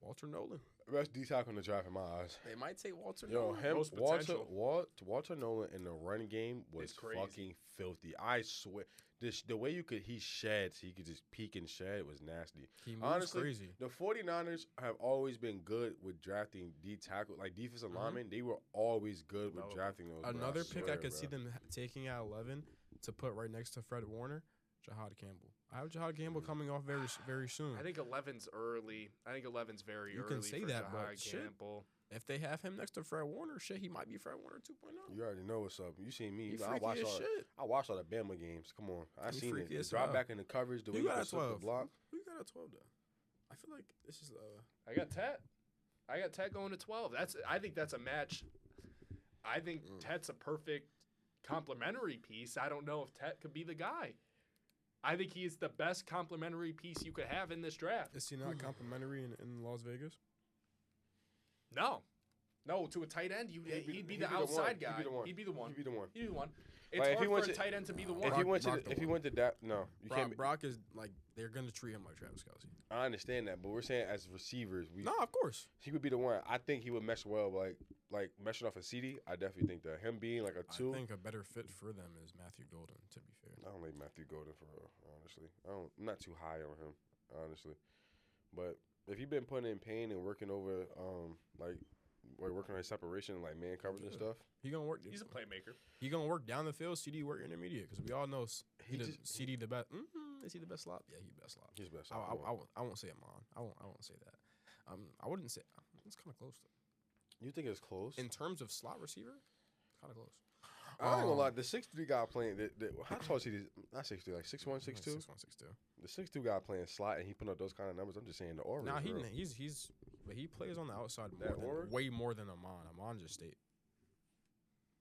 Walter Nolan. Best D tackle in the draft in my eyes. They might take Walter Yo, Nolan. him, Most Walter, potential. Walter Nolan in the run game was It's crazy. fucking filthy. I swear, the way he sheds, he could just peek and shed was nasty. He moves Honestly, crazy. The 49ers have always been good with drafting D tackle, like defensive linemen. They were always good with Development. drafting those. bro. Another pick I swear, could bro. see them taking at 11 to put right next to Fred Warner, Jahad Campbell. I have Jahad Campbell coming off very soon. I think 11's early. I think 11's very You early can say for that, but Jahai shit. Campbell. If they have him next to Fred Warner, shit, he might be Fred Warner 2.0. You already know what's up. You seen me. He I watched freaky as all. shit. I watched all the Bama games. Come on, I He seen it. freaky The as drop hell. back in the coverage, the way Who you got can at slip the 12? block. Who you got at 12 though? I feel like this is I got Tet going to 12. I think that's a match. I think Tet's a perfect complementary piece. I don't know if Tet could be the guy. I think he is the best complementary piece you could have in this draft. Is he not complimentary in Las Vegas? No, to a tight end, he'd be he'd the be the outside one. guy. He'd be the one. He'd be the one. He'd be the one. He'd be the one. It's Like, if he hard went for a to- tight end to be the If one. he went to Brock if he went to that, no, you can't. Brock is like they're gonna treat him like Travis Kelce. I understand that, but we're saying as receivers, No, of course. he would be the one. I think he would mesh well, like meshing off a CD. I definitely think that him being like a 2. I think a better fit for them is Matthew Golden. To be fair, I don't like Matthew Golden for real, honestly. I'm not too high on him, honestly. But if you've been putting in pain and working over, working on his separation, and, like man coverage and stuff, he gonna work. He's a playmaker. He gonna work down the field. CD work intermediate because we all know He he just- CD the best. Is he the best slot? Yeah, he the best slot. he's best. I won't say Amon. I won't say that. I wouldn't say it's kind of close though. You think it's close? In terms of slot receiver, kind of close. I ain't gonna lie. The 6'3" guy playing. How tall is he? Not 6'3", like 6'1", 6'2". 6'1", 6'2". The 6'2" guy playing slot and he putting up those kind of numbers. I'm just saying the aura. Nah, is real. but he plays on the outside That aura? way more than Amon. Amon just stayed.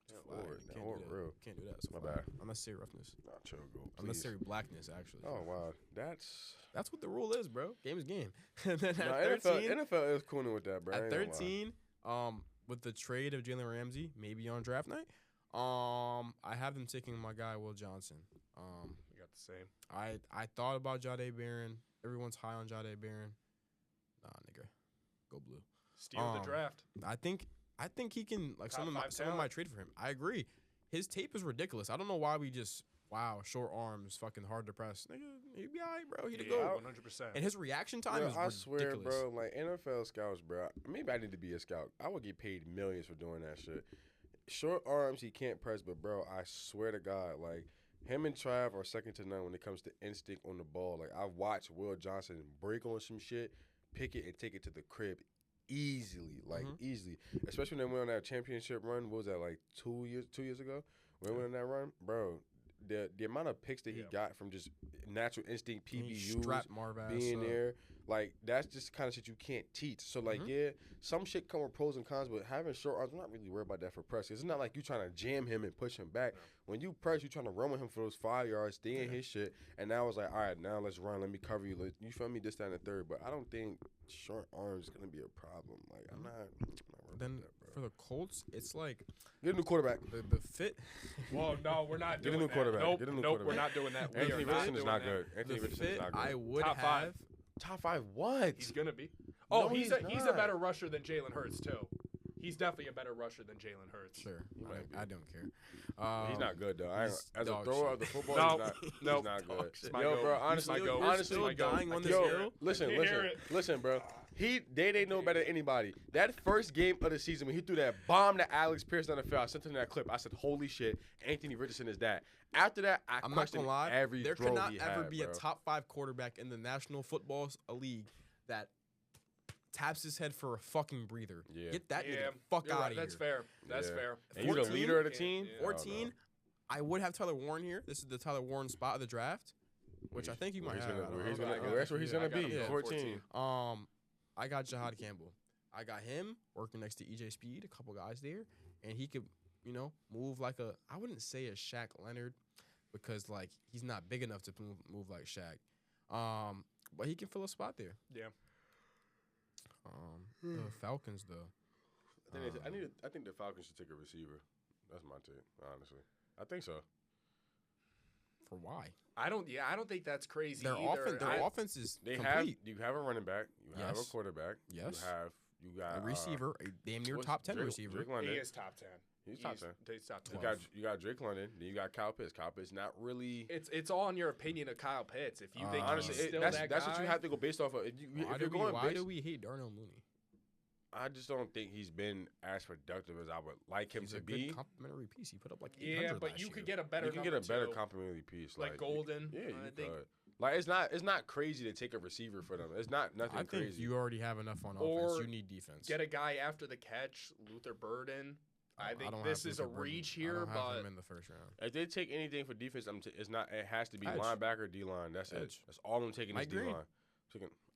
That Flag. aura- You that can't aura do that. real. Can't do that. It's a My flag. bad. Unnecessary roughness. Nah, chill, go. Please. Unnecessary blackness, actually. Oh wow, that's That's what the rule is, bro. Game is game. And then nah, at 13, NFL is cooling with that, bro. I at ain't gonna lie. 13, with the trade of Jalen Ramsey, maybe on draft night, I have them taking my guy Will Johnson. We got the same. I thought about Jahdae Barron. Everyone's high on Jahdae Barron. Nah, nigga, go blue. Steal the draft. I think he can like Top someone 5 might talent. trade for him. I agree. His tape is ridiculous. I don't know why we just short arms, fucking hard to press. Nigga, he'd be alright, bro. He'd Yeah, go. 100%. And his reaction time Yo, is I swear, ridiculous. bro. Like NFL scouts, bro. Maybe I need to be a scout. I would get paid millions for doing that shit. Short arms, he can't press, but bro, I swear to God, like him and Trav are second to none when it comes to instinct on the ball. Like I've watched Will Johnson break on some shit, pick it, and take it to the crib easily, like easily. Especially when they went on that championship run. What was that, like 2 years ago? When we went on that run, bro. The amount of picks that he got from just natural instinct And he PBUs strapped Marv ass being up. there, like that's just the kind of shit you can't teach. So like, yeah, some shit come with pros and cons, but having short arms, I'm not really worried about that for press. It's not like you trying to jam him and push him back. When you press, you trying to run with him for those 5 yards, stay in his shit. And now it's like, all right, now let's run. Let me cover you. You feel me? This, that, and the third. But I don't think short arms is gonna be a problem. Like I'm not worried Then about that, bro. For the Colts, it's like Get a new quarterback. the fit. Well, no, we're not Get a doing new that. quarterback. Nope, Get a new nope, we're quarterback. not doing that. We Anthony are not Richardson is doing not that. good. Anthony The Richardson is fit not I good. would Top have. five. Top 5 what? He's gonna be. Oh, No, he's he's a not. better rusher than Jalen Hurts too. He's definitely a better rusher than Jalen Hurts. Sure, might be. I don't care. He's not good though. he's As a dog thrower shit. of the football, No, he's nope. not Dog good. shit. My Yo, goat. bro, He's honestly, my goat. You're still My goat. dying on I this can't hill? hear it. Listen, I can't hear it. listen, bro. They know better than anybody. That first game of the season when he threw that bomb to Alex Pierce on the field, I sent him that clip. I said, "Holy shit, Anthony Richardson is that." After that, I'm not questioned gonna lie. every There throw cannot he ever had, be bro. a top 5 quarterback in the National Football League that taps his head for a fucking breather. Yeah. Get that Yeah, nigga the fuck you're out right. of That's here. fair. That's Yeah. fair. And you the 14? leader of the Yeah, team. yeah. I don't know. 14. I would have Tyler Warren here. This is the Tyler Warren spot of the draft, which I think you Where might he's have. gonna- I don't where know. he's I gonna- got That's where him. he's Yeah, gonna I got be. him. 14. I got Jahad Campbell. I got him working next to EJ Speed, a couple guys there, and he could, move like I wouldn't say a Shaq Leonard, because like he's not big enough to move like Shaq. But he can fill a spot there. Yeah. The Falcons though. I think the Falcons should take a receiver. That's my take, honestly. I think so. For why? I don't think that's crazy Their either. offense is You complete. have a running back. You have a Yes. quarterback. Yes. You got A receiver, a damn near top 10 receiver. Drake He London. is top 10. He's top 10. He's top 10. You got Drake London. Then you got Kyle Pitts. Kyle Pitts not really. It's all in your opinion of Kyle Pitts. If you think Honestly, he's still that's that what guy, you have to go based off of. If you're going Why based, do we hate Darnell Mooney? I just don't think he's been as productive as I would like him He's to a be. good complimentary piece. He put up like 800 yeah, but last you year. could get a better. You can get a number better two. complimentary piece, Like Golden, Yeah, you I think. could. Like it's not crazy to take a receiver for them. It's not nothing I think crazy. you already have enough on Or offense. You need defense. Get a guy after the catch, Luther Burden. I think don't this have is a Luther Burden. reach I here, don't have but him in the first round. If they take anything for defense, it's not. It has to be Edge. linebacker, D line. That's it. Edge. That's all I'm taking Mike is D Green. line.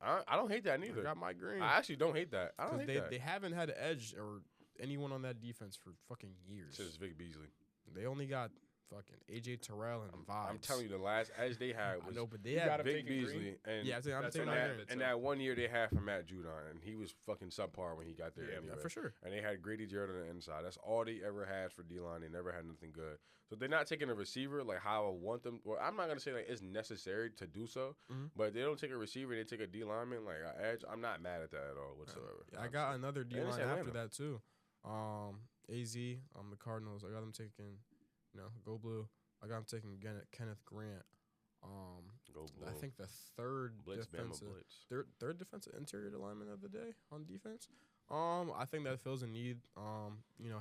I don't hate that I neither. got Mike Green. I actually don't hate that. I don't hate They that. haven't had an edge or anyone on that defense for fucking years. Since Vic Beasley. They only got fucking AJ Terrell and Vibes. I'm telling you, the last edge they had I was know, but they You had gotta Vic take a Green? Beasley, and yeah. I'm That's taking what I Mike have Green. it. and that 1 year they had from Matt Judon, and he was fucking subpar when he got there. Yeah, anyway. Yeah, for sure. And they had Grady Jarrett on the inside. That's all they ever had for D-line. They never had nothing good. So they're not taking a receiver like how I want them. Well, I'm not going to say like it's necessary to do so, Mhm. but if they don't take a receiver, they take a D-lineman, like an edge. I'm not mad at that at all whatsoever. I got another D And it's line after Atlanta. that too. AZ, the Cardinals. I got them taking, go blue. I got them taking Kenneth Grant. Go blue. I think the third Blitz, Bama, defensive, Blitz. third defensive interior lineman of the day on defense. I think that fills a need.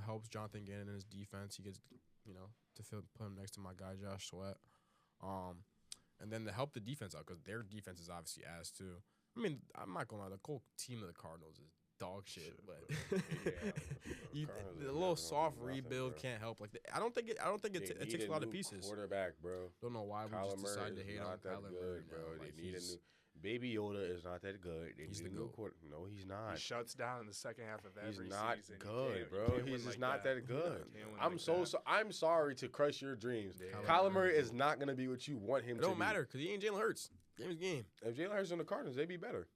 Helps Jonathan Gannon in his defense. He gets, put him next to my guy Josh Sweat. And then to help the defense out, because their defense is obviously ass too. I mean, I'm not gonna lie, the whole team of the Cardinals is dog shit, but Yeah, Cardinals the is little never soft gonna do nothing, rebuild bro. can't help. Like I don't think They it need takes a lot of new pieces. Quarterback, bro. Don't know why we Kyler just decided to Murray is hate on not that Kyler good, Murray bro. now. Like They need a he's, new. Baby Yoda is not that good. They He's need the a new GOAT. quarter. No, he's he not. shuts down in the second half of every He's not season. You good, can't- bro. you can't He's win just like not that good. Can't win I'm like so, that. so I'm sorry to crush your dreams. Yeah. Kyler Murray is not gonna be what you want him it to don't be. matter because he ain't Jalen Hurts. Game is game. If Jalen Hurts on the Cardinals, they'd be better.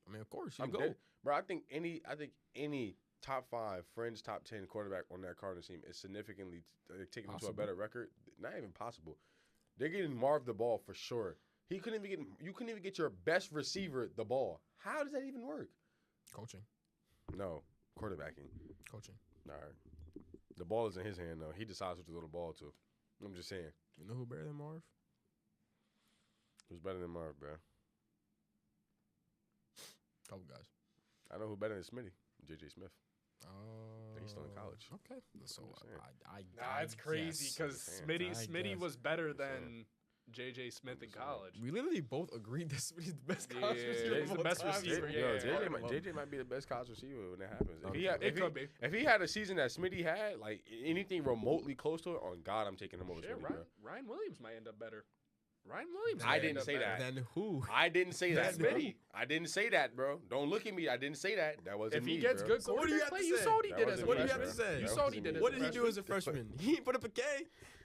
I mean, of course, I'm you go. dead. Bro, I think any top 5, fringe top 10 quarterback on that Cardinals team is significantly taking them to a Possible. better record. Not even possible. They're getting Marv the ball for sure. You couldn't even get your best receiver the ball. How does that even work? Coaching. No, quarterbacking. Coaching. All right. The ball is in his hand though. He decides what to throw the ball to. I'm just saying. You know who better than Marv? Who's better than Marv, bro? Couple guys. I know who better than Smitty. J.J. Smith. He's still in Uh, college. Okay. So I'm just saying. Nah, it's crazy because Just Smitty I Smitty guess. was better Just saying. than J.J. Smith in college. We literally both agreed that Smitty's the best Yeah, college receiver. he's of the all best time. receiver, Yo, yeah. JJ might be the best college receiver when that happens. If Okay. he, had, It could be. if he had a season that Smitty had, like anything remotely close to it, on God, I'm taking him over Shit, Smitty, bro. Ryan Williams might end up better. Ryan Williams. I may didn't end up say better. that. Then who? I didn't say that, That's bro. Smitty. I didn't say that, bro. Don't look at me. I didn't say that. That wasn't If me, he gets bro. good So what do you quarterback have play, to you say? saw what he That did as a wasn't What do you have freshman. to say? You That saw what he wasn't did me. as What a did he do as a freshman? He put up a K.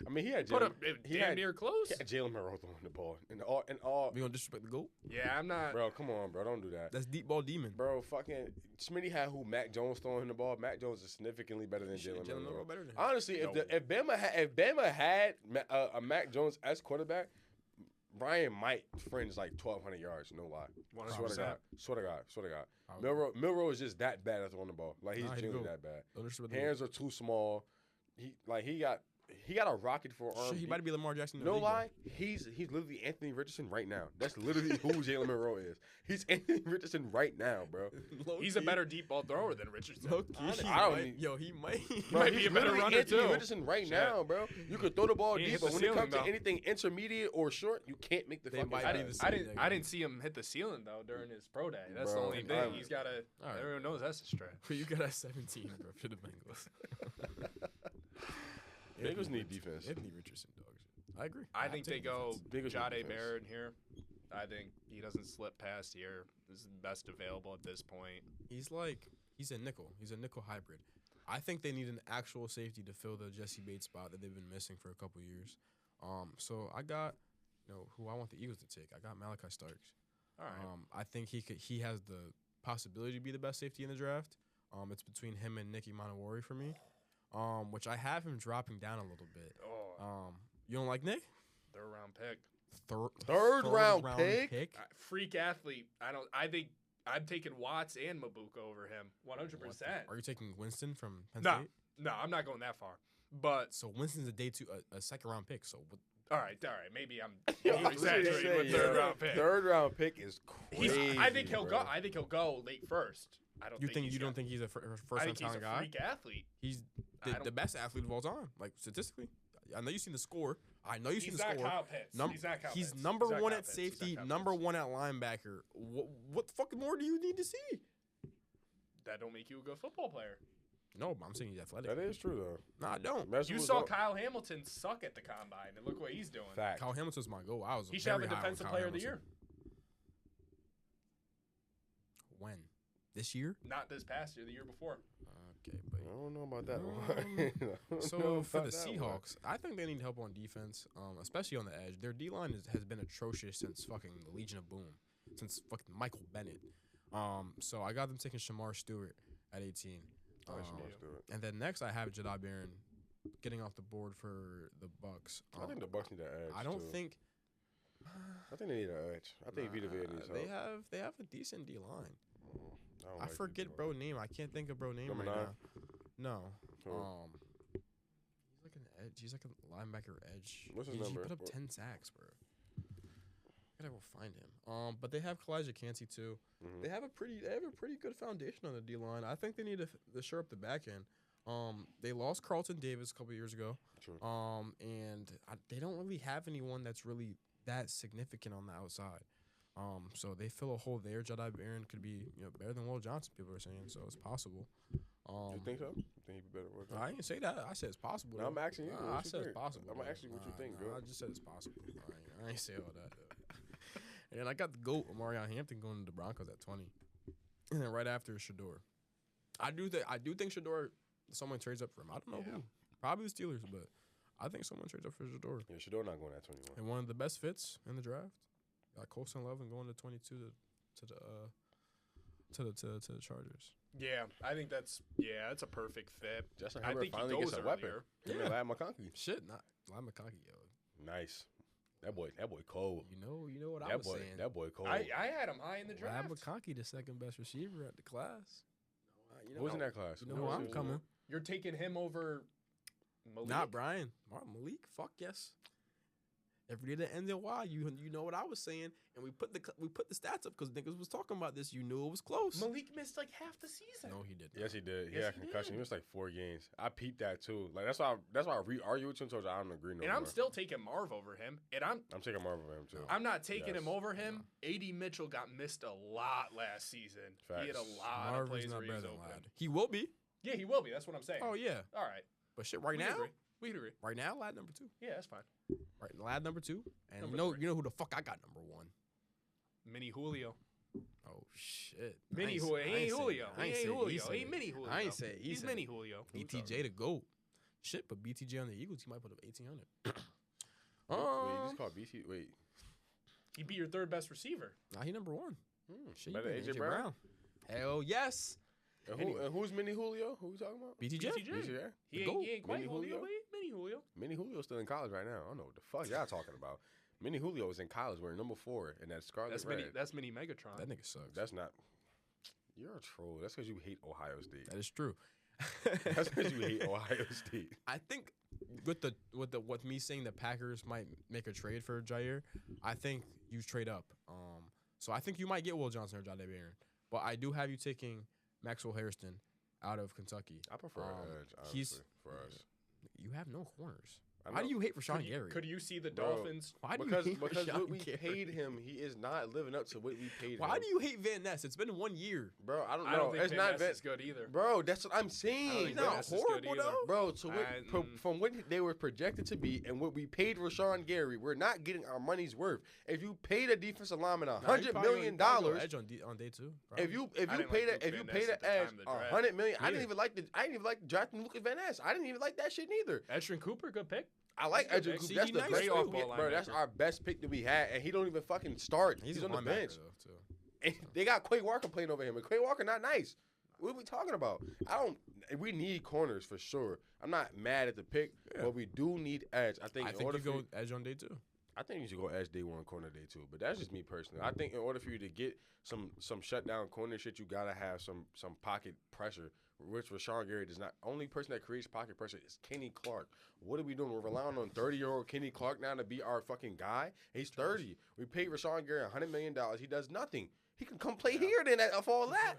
I mean, he had Put Jalen, up he damn had- near close. he had Jalen Monroe throwing the ball. And We gonna disrespect the GOAT? Yeah, I'm not. bro, come on, bro. Don't do that. That's deep ball demon. Bro, fucking Smitty had who? Mac Jones throwing him the ball. Mac Jones is significantly better than Shit, Jalen Jalen Monroe. Monroe better than him. Honestly, No. if Bama had a Mac Jones as quarterback, Ryan might fringe like 1,200 yards. No lie. Swear to God. Swear to God. Swear to God. Probably. Milroe is just that bad at throwing the ball. Like he's Nah, he genuinely good. that bad. Don't disrespect the Hands are too small. He got a rocket for GOAT. arm. Shit, he might be Lamar Jackson. in the No league, lie, he's literally Anthony Richardson right now. That's literally who Jalen Monroe is. He's Anthony Richardson right now, bro. though. He's a better deep ball thrower than Richardson. Low-key, Honestly. I don't might- need- Yo, he might. Bro, might be he's a better literally runner, Anthony too. Richardson right Shit. now, bro. You could throw the ball He deep, hit but the when it comes ceiling, to though. anything intermediate or short, you can't make the They fucking might I be pass. the didn't. same I nigga. didn't see him hit the ceiling though during his pro day. That's Bro, the only thing. I'm- He's got to. All right. Everyone knows that's a stretch. Who you got at 17, bro, for the Bengals? Bengals need defense. Anthony Richardson, dogs. I agree. I I'm think they taking go defense. Bengals need Jade defense. Barrett here. I think he doesn't slip past here. This is the best available at this point. He's a nickel. He's a nickel hybrid. I think they need an actual safety to fill the Jesse Bates spot that they've been missing for a couple years. So I got, who I want the Eagles to take. I got Malachi Starks. All right. I think he has the possibility to be the best safety in the draft. It's between him and Nicky Manawari for me. Which I have him dropping down a little bit. You don't like Nick? Third round pick. Third round pick? Freak athlete. I think I'm taking Watts and Mabuka over him. 100%. Are you taking Winston from Penn No. State? No, I'm not going that far. But So Winston's a day two, a second round pick. So what? all right. Maybe I'm Yo, I was exaggerating gonna with say, third yo, round pick. Third round pick is He's, crazy. I think he'll bro. go. I think he'll go late first. I don't You think think he's you don't gonna- think he's a I first think time he's a talent guy? freak athlete. He's I don't- the best athlete of all time, like statistically. I know you've seen the score. I know you've seen He's the not score. Kyle Pitts. He's not Kyle He's Pitts. number He's not one Kyle at Pitts. He's not safety, Kyle number Pitts. one at linebacker. What the fuck more do you need to see? That don't make you a good football player. No, but I'm saying he's athletic. That is true though. No, I don't. That's You what's saw up. Kyle Hamilton suck at the combine, and look what he's doing. Fact. Kyle Hamilton's my goal. I was He should have a very high on defensive Kyle player of the Hamilton. year. When? This year? Not this past year, the year before. Okay, but I don't know about that one. I don't know so for about the that one. Seahawks, I think they need help on defense, especially on the edge. Their D line has been atrocious since fucking the Legion of Boom, since fucking Michael Bennett. So I got them taking Shamar Stewart at 18. Oh, Shamar Stewart. And then next I have Jedi Barron getting off the board for the Bucks. I think the Bucks need that edge. I don't too. think I think they need an edge. I think Vita Vea needs they help. have a decent D line. don't I like forget Vita bro name. I can't think of bro name Number right 9? now. Who? No. He's like an edge. He's like a linebacker edge. What's his he number? put up 10 sacks, bro. I gotta go find him. But they have Kalijah Cansey too. Mhm. They have a pretty good foundation on the D line. I think they need to shore up the back end. They lost Carlton Davis a couple years ago. True. And they don't really have anyone that's really that significant on the outside. So they fill a hole there. Jedi Barron could be better than Will Johnson. People are saying so it's possible. You think so? Think he'd be better with I didn't say that. I said it's possible. No, I'm though. asking you. Nah, What I you said it's think? possible. I'm though. asking what you think, nah, bro. I just said it's possible. I ain't say all that. And I got the GOAT, Marion Hampton, going to the Broncos at 20. And then right after is Shador. I do think Shador, someone trades up for him. I don't know Yeah. who. Probably the Steelers, but I think someone trades up for Shador. Yeah, Shador not going at 21. And one of the best fits in the draft. Got Colson Love and going to 22 to the Chargers. Yeah, I think that's a perfect fit. Justin I Herbert think he finally gets goes a weapon. earlier. Give me Lad McConkey. Shit, not Lyle McConkey, yo. Nice. That boy cold. You know what I That was boy, saying. that boy cold. I had him high in the Lyle draft. McConkey, the second best receiver at the class. Who was in that class? You know Who who was I'm in coming. You're taking him over Malik? Not Brian. Malik, fuck yes. Every day that ends in Y, you know what I was saying, and we put the stats up because niggas was talking about this. You knew it was close. Malik missed like half the season. No, he didn't. Yes, he did. He Yes, had he concussion. did. He missed like 4 games. I peeped that too. Like that's why I re-argue with you and told you I don't agree no And more. I'm still taking Marv over him. And I'm taking Marvel over him too. not taking Yes. him over him. A.D. Mitchell got missed a lot last season. He had a Facts. lot of Marvin's plays not where he was better than open. Lad. He will be. Yeah, he will be. That's what I'm saying. Oh yeah, All right. but shit, right We now, agree. We can agree. Right now, lad number 2. Yeah, that's fine. Right, lad number 2. And Number 3. you know who the fuck I got number 1. Mini Julio. Oh shit. Mini Julio. He ain't Julio. He ain't Julio. He ain't Mini Julio. I ain't say He's Mini Julio. BTJ the GOAT. Shit, but BTJ on the Eagles, he might put up 1,800. Wait, you just called BT. Wait. He beat your third best receiver. Nah, he number 1. Shit, Better you than been AJ Brown? Hell yes. And who's Mini Julio? Who we talking about? BTJ. BTJ? He GOAT. ain't quite Mini Julio, Julio? but he Mini Julio. Mini Julio's still in college right now. I don't know what the fuck y'all talking about. Mini Julio was in college wearing number 4 and that Scarlet Red. That's Mini Megatron. That nigga sucks. That's not. You're a troll. That's because you hate Ohio State. That is true. That's because you hate Ohio State. I think with me saying the Packers might make a trade for Jair, I think you trade up. So I think you might get Will Johnson or Jahdae Barron, but I do have you taking Maxwell Hairston out of Kentucky. I prefer edge, honestly, he's- for us. You have no corners. I Why do know. you hate Rashawn Gary? Could you see the Bro, Dolphins? Why do Because you hate because Rashawn what we Gary? paid him, he is not living up to what we paid him. Why do you hate Van Ness? It's been 1 year. Bro, I don't know. I don't think it's Van not Ness Van. is good either. Bro, that's what I'm I don't saying. think He's Van not Ness is good horrible either. though. Bro, to what, I- from what they were projected to be and what we paid Rashawn Gary, we're not getting our money's worth. If you paid a defensive lineman $100 million, Edge on day 2. if you I didn't paid like if Luke you Van paid Ness at an the edge time of the draft. $100 million, I Yeah. didn't even like drafting Lucas Van Ness. I didn't even like that shit neither. Edgerrin Cooper, good pick. I like He's a Edgerrin good Cooper. pick. That's See, the he best nice pick too. we had, bro. That's Linebacker. our best pick that we had, and he don't even fucking start. He's a on the linebacker, bench. though, too. And they got Quay Walker playing over him, and Quay Walker not nice. What are we talking about? We need corners for sure. I'm not mad at the pick, Yeah. but we do need edge. I think I in think order you for go Edge on day 2. I think you should go edge day 1, corner day 2. But that's just me personally. I think in order for you to get some shutdown corner shit, you gotta have some pocket pressure. Which Rashawn Gary does not. Only person that creates pocket pressure is Kenny Clark. What are we doing? We're relying on 30-year-old Kenny Clark now to be our fucking guy. He's 30. We paid Rashawn Gary $100 million. He does nothing. He can come play here then of all that.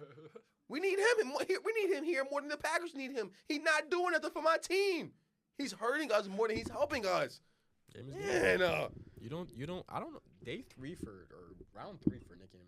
We need him. We need him here more than the Packers need him. He's not doing nothing for my team. He's hurting us more than he's helping us. Game is Yeah, no. You don't. I don't know. Day 3 or round 3 for Nick and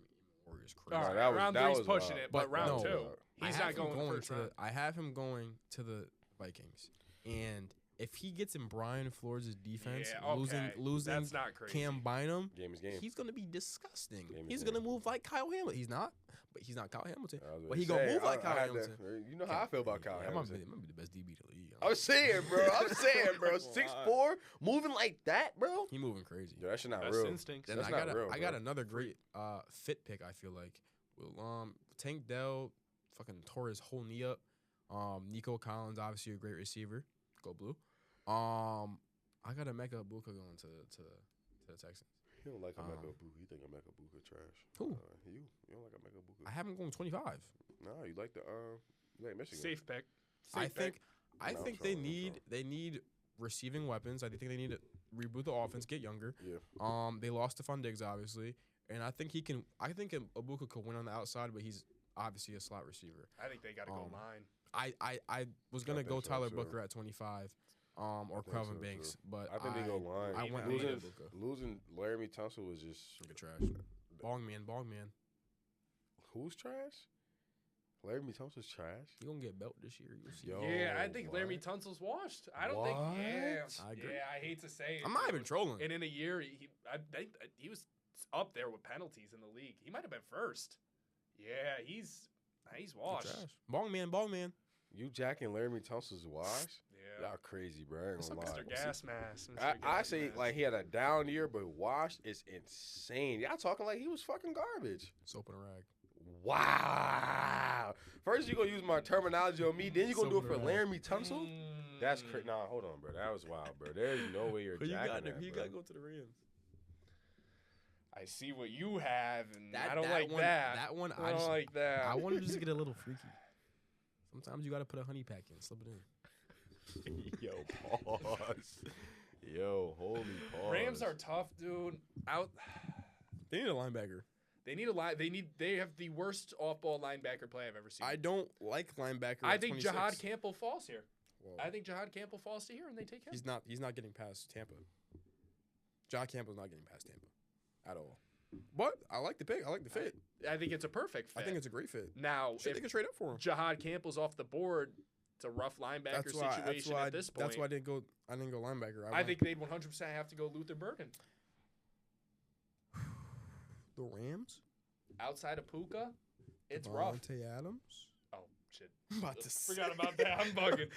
Moore is crazy. All right, that was- round that three's was pushing wild. it, but But round no. 2, I he's have not him going first round. I have him going to the Vikings, and if he gets in Brian Flores' defense, Yeah, okay. losing That's not crazy. Cam Bynum, Game is game. he's gonna be disgusting. Game is He's game. gonna move like Kyle Hamilton. He's not, but he's not Kyle Hamilton. I was But gonna he gonna say, move like I Kyle had to- Hamilton. You know how I feel about Kyle Yeah, Hamilton. That might be the best DB in the league. I'm saying, bro. I'm saying, bro. 6'4", moving like that, bro. He moving crazy. Yo, that shit not Best real. instincts. Then That's I not got real, I got bro. another great fit pick. I feel like Tank Dell fucking tore his whole knee up. Nico Collins, obviously a great receiver. Go blue. I got Emeka Ibuka going to the Texans. You don't like Emeka Ibuka. You think Emeka Ibuka trash? Who? You don't like Emeka Ibuka? I have him going 25. No, you like you like Michigan. Safe pick. I Safe pick. think No, they I'm need receiving weapons. I think they need to reboot the offense, get younger. Yeah. They lost Stephon Diggs obviously, and I think he can. I think Ibuka could win on the outside, but he's obviously a slot receiver. I think they got to go 9. I was gonna think go so, Tyler too. Booker at 25, or think Calvin so, Banks, too. but I think they go line. I went Losing- Ibuka. Losing Laramie Tunsil was just Nigga trash. Bong man. who's trash? Laramie Tunsil's trash. You gonna get belt this year? You'll see. Yo. Yeah, I think what? Laramie Tunsil's washed. I don't think. Yeah, I agree. yeah. I hate to say it. I'm not even trolling. And in a year, I think he was up there with penalties in the league. He might have been first. Yeah, he's He washed. trash. Bong man. You jacking Laramie Tunsil's wash? Yeah. Y'all crazy, bro. I ain't What's gonna up, lie. Mr. Gas Mask. I say like he had a down year, but Wash is insane. Y'all talking like he was fucking garbage. Soap and a rag. Wow. First you gonna use my terminology on me, then you gonna do it Soap for and a rag. Laramie Tunsil? That's crazy. Nah, hold on, bro. That was wild, bro. There's no way you're Who you jacking got? that, You bro. got to go to the Rams. I see what you have, and That- I don't that like one- that. that one, I don't like that. I want to just get a little freaky. Sometimes you got to put a honey pack in, slip it in. Yo, pause. Yo, holy pause. Rams are tough, dude. Out. They need a linebacker. They need a line. They have the worst off-ball linebacker play I've ever seen. I don't like linebacker. I at think 26. Jahad Campbell falls here. Whoa. I think Jahad Campbell falls to here, and they take him. He's not getting past Tampa. Jahad Campbell's not getting past Tampa at all. But I like the pick. I like the fit. I think it's a perfect fit. I think it's a great fit. Now, Shit, they if can trade up for him. Jahad Campbell's off the board, It's a rough linebacker situation at this point. That's why I didn't go linebacker. I think they'd 100% have to go Luther Burden. the Rams. Outside of Puka, it's rough. Devontae Adams. Oh shit! I'm about to Forgot about that. I'm bugging.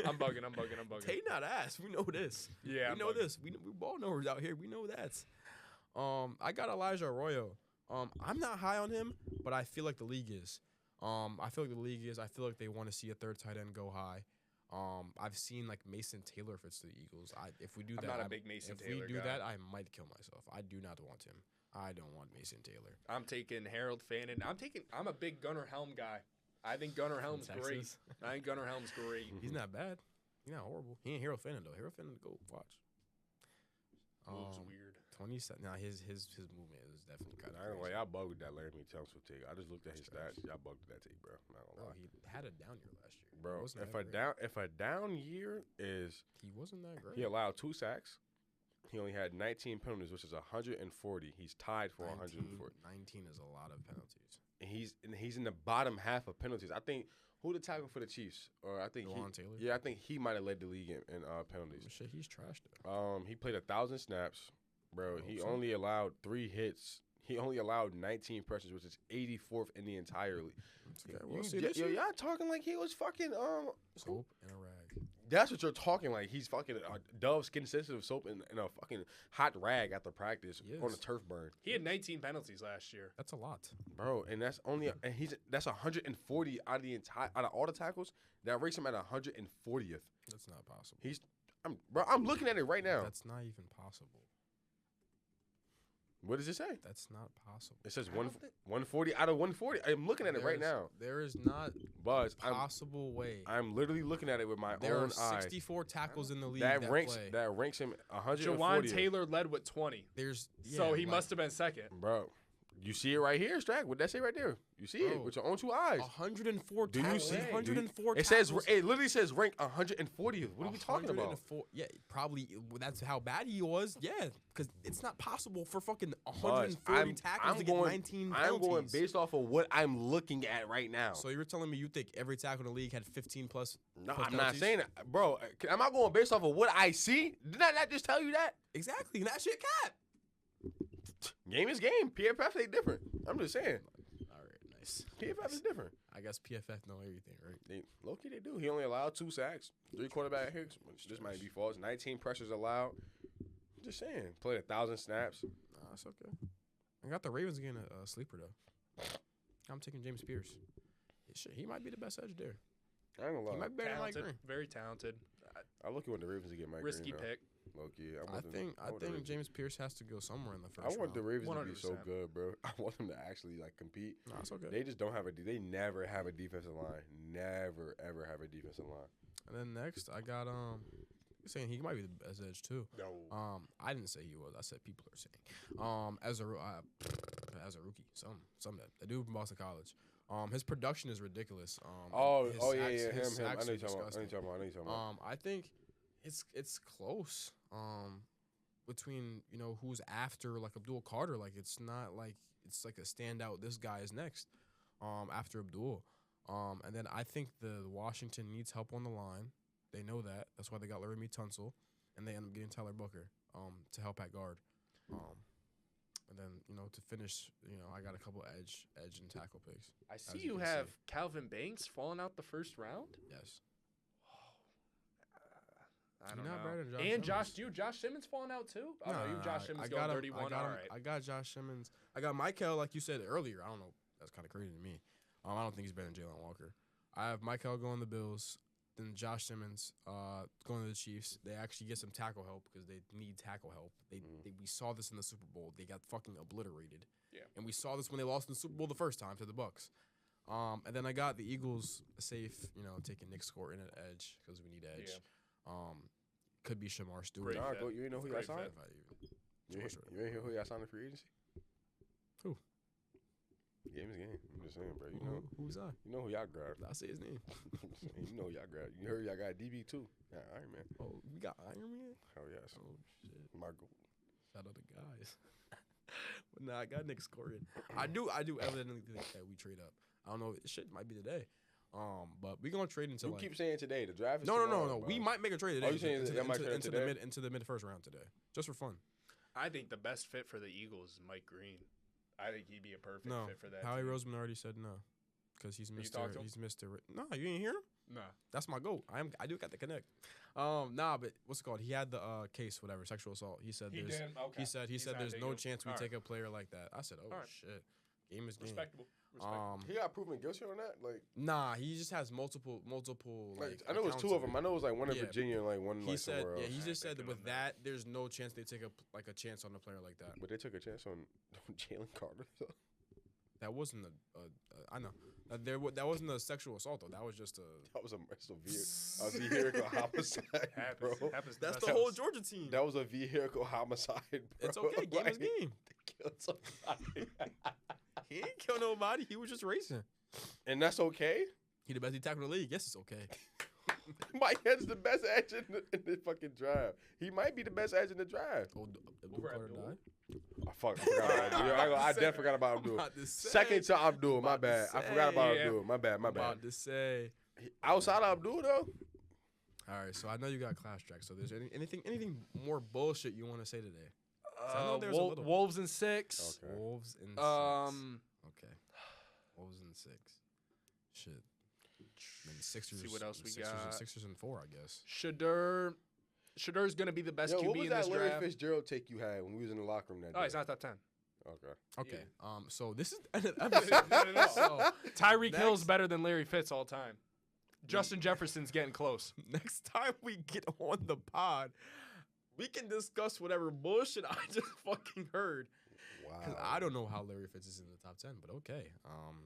I'm bugging. Tay not ass. We know this. Yeah, we know this. We ball knowers out here. We know that. I got Elijah Arroyo. I'm not high on him, but I feel like the league is. I feel like they want to see a third tight end go high. I've seen like Mason Taylor fits the Eagles. If we do that, I'm not a big Mason Taylor If we do guy. that, I might kill myself. I do not want him. I don't want Mason Taylor. I'm taking Harold Fannin. I'm a big Gunnar Helm guy. I think Gunnar Helm's great. Texas. I think Gunnar Helm's great. He's not bad. He's not horrible. He ain't Harold Fannin though. Harold Fannin, go watch. Moves weird. 27. Now his movement is definitely kind of. I don't know. Y'all bugged with that Laramie Tunsil take. I just looked at his stats. Y'all bugged with that take, bro. I'm not gonna Oh, lie. he had a down year last year. Bro, Wasn't if that great. a down year is He wasn't that great. he allowed 2 sacks. He only had 19 penalties, which is 140. He's tied for 140. 19 is a lot of penalties. And he's in the bottom half of penalties. I think who the tackle for the Chiefs? Or I think Jawan Taylor? Yeah, I think he might have led the league in penalties. Shit, he's trash though. He played 1,000 snaps, bro. He so. only allowed 3 hits. He only allowed 19 pressures, which is 84th in the entire league. Okay, we'll see this year. Y'all talking like he was fucking Soap and a rag. That's what you're talking like. He's fucking Dove skin sensitive soap in a fucking hot rag after practice on a turf burn. He had 19 penalties last year. That's a lot. Bro, and that's only that's 140 out of all the tackles. That ranks him at 140th. That's not possible. I'm looking at it right now. That's not even possible. What does it say? That's not possible. It says 140 out of 140. I'm looking at it right now. There is not Buzz, possible way. I'm literally looking at it with my There own are eye. 64 tackles in the league That ranks play. him 140. Jawan Taylor led with 20. So he must have been second. Bro, you see it right here, Strack. What that say right there? You see it with your own 2 eyes. 104 Do you tackles. see? 104 It tackles. says it literally says rank 140th. What are we talking about? 104 Yeah, probably that's how bad he was. Yeah, because it's not possible for fucking 140 tackles to get 19 penalties. I'm going based off of what I'm looking at right now. So you're telling me you think every tackle in the league had 15 plus? No, plus I'm not penalties? saying that, bro. Am I going based off of what I see? Did I not just tell you that? Exactly, and that shit cap. Game is game. PFF ain't different. I'm just saying. All right, nice. PFF is different. I guess PFF know everything, right? Low-key, they do. He only allowed 2 sacks, 3 quarterback hits, which just might be false. 19 pressures allowed. Just saying. Played 1,000 snaps. Nah, that's okay. I got the Ravens getting a sleeper though. I'm taking James Pierce. He might be the best edge there. I ain't gonna lie. He might be better than Mike Talented, Green. very talented. I look at the Ravens to get Mike Risky Green. pick. Low-key. I think James Pierce has to go somewhere in the first I want round. the Ravens to be so 100%. good, bro. I want them to actually like compete. Nah, it's okay. They just don't have they never have a defensive line. Never ever have a defensive line. And then next, I got you're saying he might be the best edge too. No. I didn't say he was. I said people are saying. As a rookie, some that dude from Boston College. His production is ridiculous. Him. His I know sacks you're are talking disgusting. about. I think it's close. Between who's after like Abdul Carter, like it's not like it's like a standout. This guy is next. After Abdul, and then I think the Washington needs help on the line. They know that. That's why they got Laramie Tunsil, and they end up getting Tyler Booker to help at guard. And then to finish, I got a couple edge and tackle picks. I see you you can have see. Calvin Banks falling out the first round. Yes. I He don't not know. better than Josh And Simmons. Josh Simmons falling out too. Oh no, you Josh Simmons I going got him, 31. I got All him, right. I got Josh Simmons. I got Michael, like you said earlier. I don't know. That's kind of crazy to me. I don't think he's better than Jalen Walker. I have Michael going to the Bills. Then Josh Simmons going to the Chiefs. They actually get some tackle help because they need tackle help. We saw this in the Super Bowl. They got fucking obliterated. Yeah. And we saw this when they lost in the Super Bowl the first time to the Bucks. And then I got the Eagles safe, taking Nick Scott in at edge because we need edge. Yeah. Could be Shamar Stewart. Great Nah, fit. you ain't know who y'all Great signed? fit. You ain't hear who y'all signed in free agency? Who? Game is game. I'm just saying, bro. Who's I? You know who y'all grabbed. I say his name. You know who y'all grabbed. You heard y'all got DB too. Yeah, Iron Man. Oh, we got Iron Man? Hell yes. Oh, shit. My goal. Shout out to guys. But nah, I got Nick Scorian. I do evidently think that we trade up. I don't know. Shit might be today. But we're gonna trade into You like keep saying today. The draft is no. tomorrow, We bro. might make a trade today. you saying into, that might into, trade into today? the mid first round today, just for fun. I think the best fit for the Eagles is Mike Green. I think he'd be a perfect No, fit for that. Howie team. Roseman already said no, because he's You Mr. talked to him? He's Mr. No, you didn't hear him. No. That's my goal. I do got the connect. Nah, but what's it called? He had the case, whatever, sexual assault. He said He there's. did. Okay. He said He's not there's taking no him. chance we All take right. a player like that. I said, oh All right. shit, game is game. Respectable. Respectable. He got proven guilty on that. Like Nah, he just has multiple like. I know it was accounts two of them. I know it was like one in Yeah. Virginia and like one He like said, somewhere else. he just said that thinking with on that. that, there's no chance they take a chance on a player like that. But they took a chance on Jalen Carter. So. That wasn't I know. That wasn't a sexual assault though. That was just a. That was a vehicle homicide, bro. Happens to That's best the of whole us. Georgia team. That was a vehicle homicide, bro. It's okay. Game is Like, game. They killed somebody. He didn't kill nobody. He was just racing. And that's okay? He the best D tackle in the league. Yes, it's okay. Mike Head's the best edge in the fucking drive. He might be the best edge in the drive. Oh, Abdul Over Carter Abdul? died. I forgot about Abdul. I definitely forgot about Abdul. About to say. Second to Abdul, my About to bad. I forgot about say. Abdul. My bad, my bad. About to say. Outside of Abdul, though, All right, so I know you got class track. So there's anything more bullshit you want to say today? So I know there's a little. Wolves in 6. Okay. Wolves in 6. Okay. Wolves in 6. Shit. And Sixers. See what else we Sixers, got. Sixers and 4, I guess. Shadur's gonna be the best yo, QB what was in this that Larry draft. Fitzgerald take you had when we was in the locker room that day? Oh, he's not top 10. Okay. Okay. Yeah. So this is the end of the episode. No. So Tyreek Next. Hill's better than Larry Fitz all time. Justin Jefferson's getting close. next time we get on the pod, we can discuss whatever bullshit I just fucking heard. Wow. Because I don't know how Larry Fitz is in the top 10, but okay.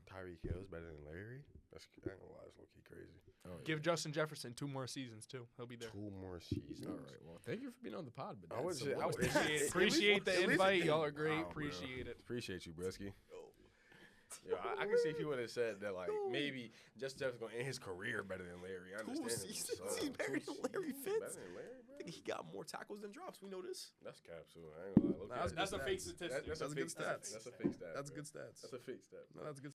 Tyreek Hill's better than Larry? I ain't gonna lie, it's low-key crazy. Oh, yeah. Give Justin Jefferson 2 more seasons too. He'll be there. 2 more seasons. All right. Well, thank you for being on the pod. But I would that's say- a I little- would- Appreciate the at least- invite. Y'all are great. Wow, bro. Appreciate it. Appreciate you, Bresky. Yo, I can see if he would have said that, like, maybe Justin Jefferson's going to end his career better than Larry. I Who's- understand. he's- it, he's better than Larry Fitz? Better than Larry, bro? He got more tackles than drops. We know this. That's cap, so I ain't gonna lie. Look, That's That's a stats. fake statistic. That's a That's fake good stat. stats. That's a fake stat. That's bro. good stats. That's a fake stat. No, that's good